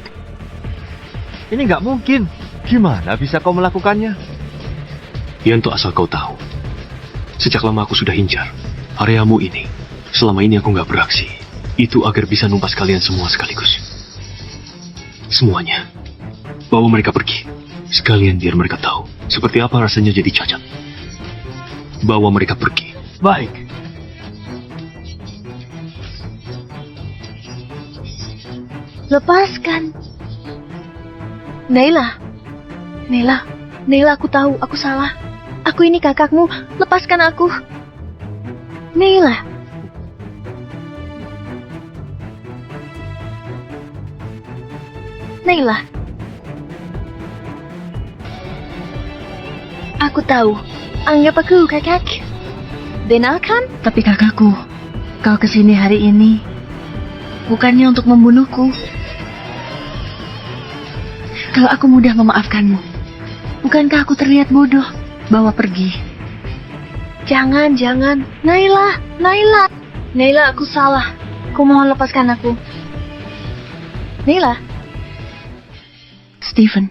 Ini nggak mungkin. Gimana bisa kau melakukannya? Yanto, asal kau tahu, sejak lama aku sudah hincar areamu ini. Selama ini aku nggak beraksi. Itu agar bisa numpas kalian semua sekaligus. Semuanya. Bawa mereka pergi. Sekalian biar mereka tahu seperti apa rasanya jadi cacat. Bawa mereka pergi. Baik. Lepaskan. Naila, aku tahu aku salah. Aku ini kakakmu, lepaskan aku. Naila. Aku tahu. Anggap aku kakak. Benar kan? Tapi kakakku, kau kesini hari ini bukannya untuk membunuhku. Kalau aku mudah memaafkanmu, bukankah aku terlihat bodoh? Bawa pergi. Jangan. Naila, aku salah. Kumohon lepaskan aku. Naila, Steven,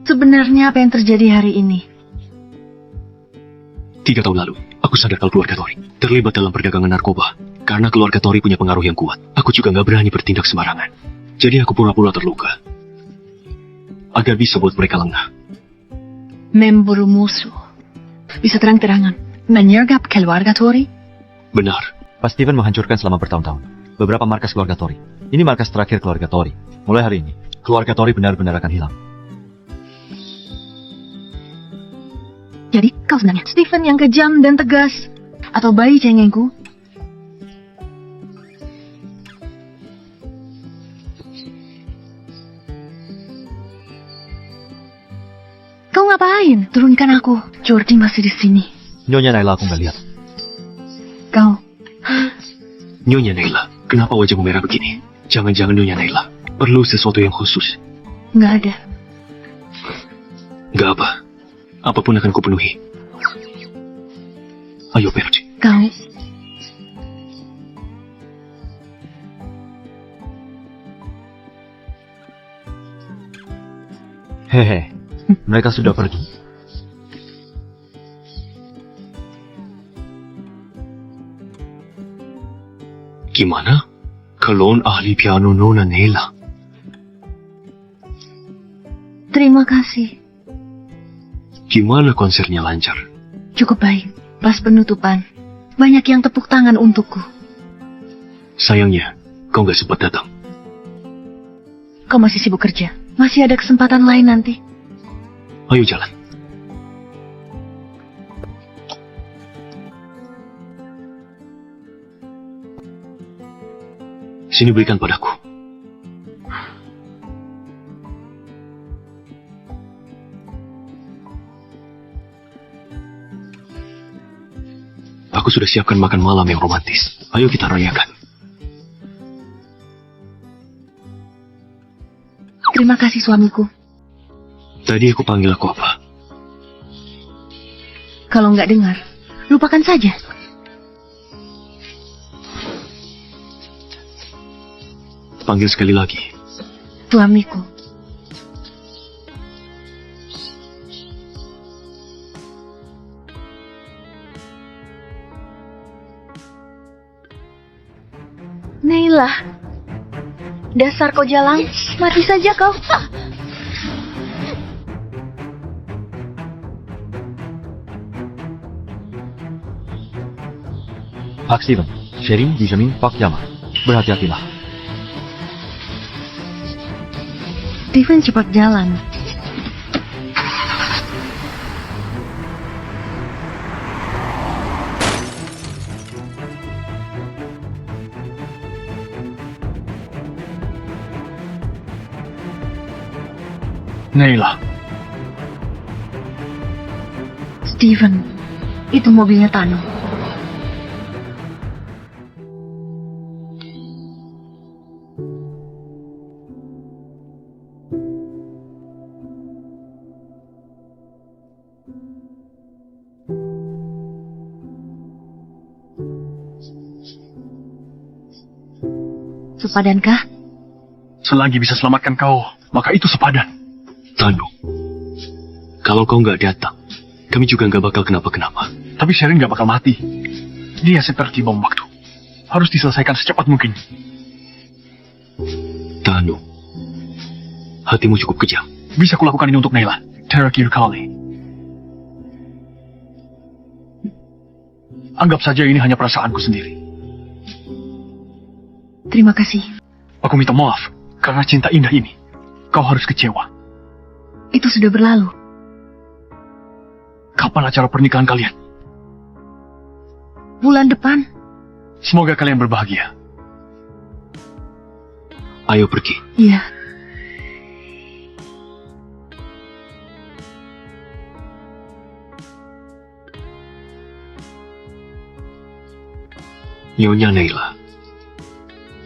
sebenarnya apa yang terjadi hari ini? 3 tahun lalu, aku sadar kalau keluarga Tori terlibat dalam perdagangan narkoba. Karena keluarga Tori punya pengaruh yang kuat, aku juga nggak berani bertindak sembarangan. Jadi aku pura-pura terluka. Agar bisa buat mereka lengah. Memburu musuh. Bisa terang-terangan menyergap keluarga Tori? Benar. Pak Steven menghancurkan selama bertahun-tahun beberapa markas keluarga Tori. Ini markas terakhir keluarga Tori. Mulai hari ini, keluarga Tori benar-benar akan hilang. Jadi kau sebenarnya Steven yang kejam dan tegas? Atau bayi cengengku? Kau ngapain? Turunkan aku. Jordi masih di sini. Nyonya Naila aku nggak lihat. Kau, Nyonya Naila, kenapa wajahmu merah begini? Jangan-jangan Nyonya Naila perlu sesuatu yang khusus. nggak ada. Gak apa. Apapun akan kupenuhi. Ayo, Perci. Kau, Mereka sudah pergi. Gimana? Calon ahli piano Nona Nela. Terima kasih. Gimana konsernya lancar? Cukup baik. Pas penutupan, banyak yang tepuk tangan untukku. Sayangnya, kau nggak sempat datang. Kau masih sibuk kerja. Masih ada kesempatan lain nanti. Ayo jalan. Sini berikan padaku. Aku sudah siapkan makan malam yang romantis. Ayo kita rayakan. Terima kasih suamiku. Tadi aku panggil aku apa? Kalau nggak dengar, lupakan saja. Panggil sekali lagi. Suamiku. Naila. Dasar kau jalang, mati saja kau. Pak Steven, Sherin dijamin Pak Yama. Berhati-hatilah. Steven cepat jalan. Naila, Steven, itu mobilnya Tano. Sepadankah? selagi bisa selamatkan kau, maka itu sepadan. Tanu, kalau kau nggak datang, kami juga nggak bakal kenapa-kenapa. Tapi Sherin nggak bakal mati. Dia seperti bom waktu. Harus diselesaikan secepat mungkin. Tanu, hatimu cukup kejam. Bisa kulakukan ini untuk Naila. Terakhir kali. Anggap saja ini hanya perasaanku sendiri. Terima kasih. Aku minta maaf karena cinta indah ini. Kau harus kecewa. Itu sudah berlalu. Kapan acara pernikahan kalian? Bulan depan. Semoga kalian berbahagia. Ayo pergi. Iya. Nyonya Naila,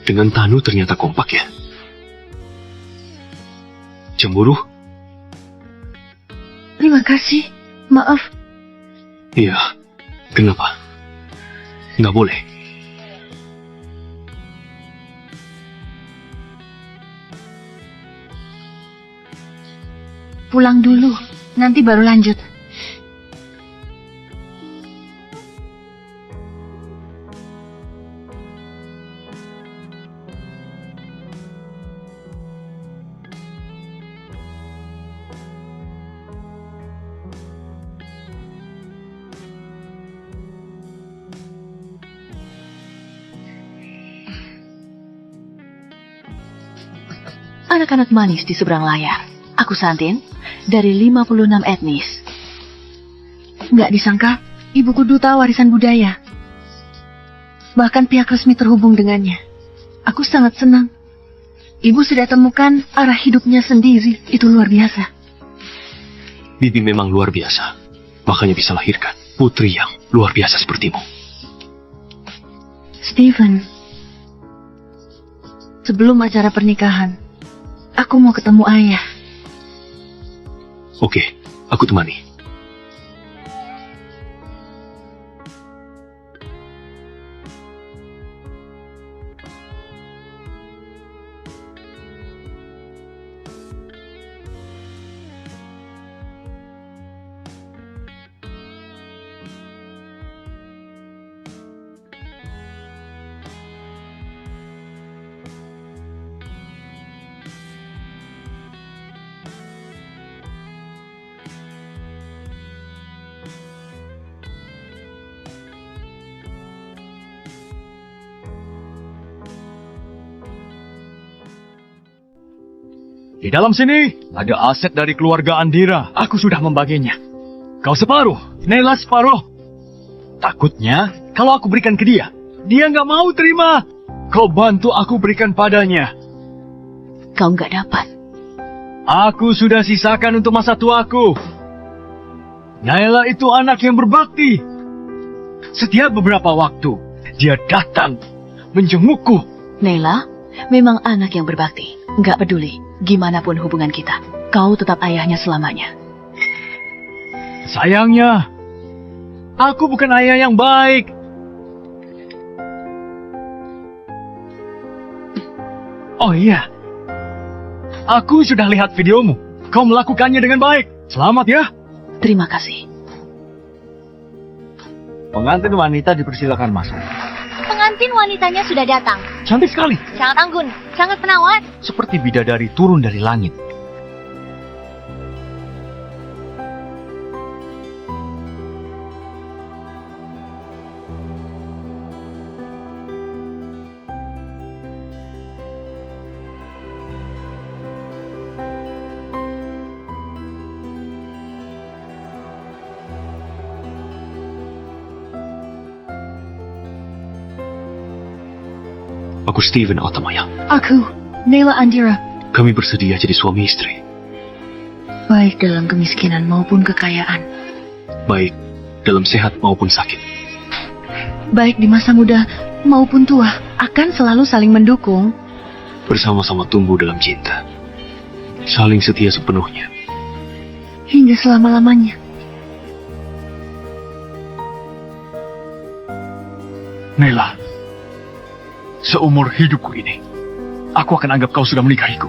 dengan Tanu ternyata kompak ya. Cemburu? Terima kasih. Maaf. Iya. Kenapa? Nggak boleh. Pulang dulu. Nanti baru lanjut. Anak-anak manis di seberang layar. Aku Santin, dari 56 etnis. Nggak disangka, ibuku duta warisan budaya. Bahkan pihak resmi terhubung dengannya. Aku sangat senang. Ibu sudah temukan arah hidupnya sendiri. Itu luar biasa. Bibi memang luar biasa. Makanya bisa lahirkan putri yang luar biasa sepertimu. Steven, sebelum acara pernikahan, aku mau ketemu ayah. Oke, aku temani. Di dalam sini ada aset dari keluarga Andira. Aku sudah membaginya. Kau separuh, Nela separuh. Takutnya kalau aku berikan ke dia nggak mau terima. Kau bantu aku berikan padanya. Kau nggak dapat. Aku sudah sisakan untuk masa tuaku. Naila itu anak yang berbakti. Setiap beberapa waktu, dia datang menjengukku. Nela memang anak yang berbakti. Nggak peduli gimana pun hubungan kita. Kau tetap ayahnya selamanya. Sayangnya, aku bukan ayah yang baik. Oh iya, aku sudah lihat videomu. Kau melakukannya dengan baik. Selamat ya. Terima kasih. Pengantin wanita dipersilakan masuk. Pengantin wanitanya sudah datang. Cantik sekali. Sangat anggun, sangat penawar. Seperti bidadari turun dari langit. Aku Steven Otamaya. Aku, Nela Andira. Kami bersedia jadi suami istri. Baik dalam kemiskinan maupun kekayaan. Baik dalam sehat maupun sakit. Baik di masa muda maupun tua. Akan selalu saling mendukung. Bersama-sama tumbuh dalam cinta. Saling setia sepenuhnya. Hingga selama-lamanya. Nela, seumur hidupku ini, aku akan anggap kau sudah menikahiku.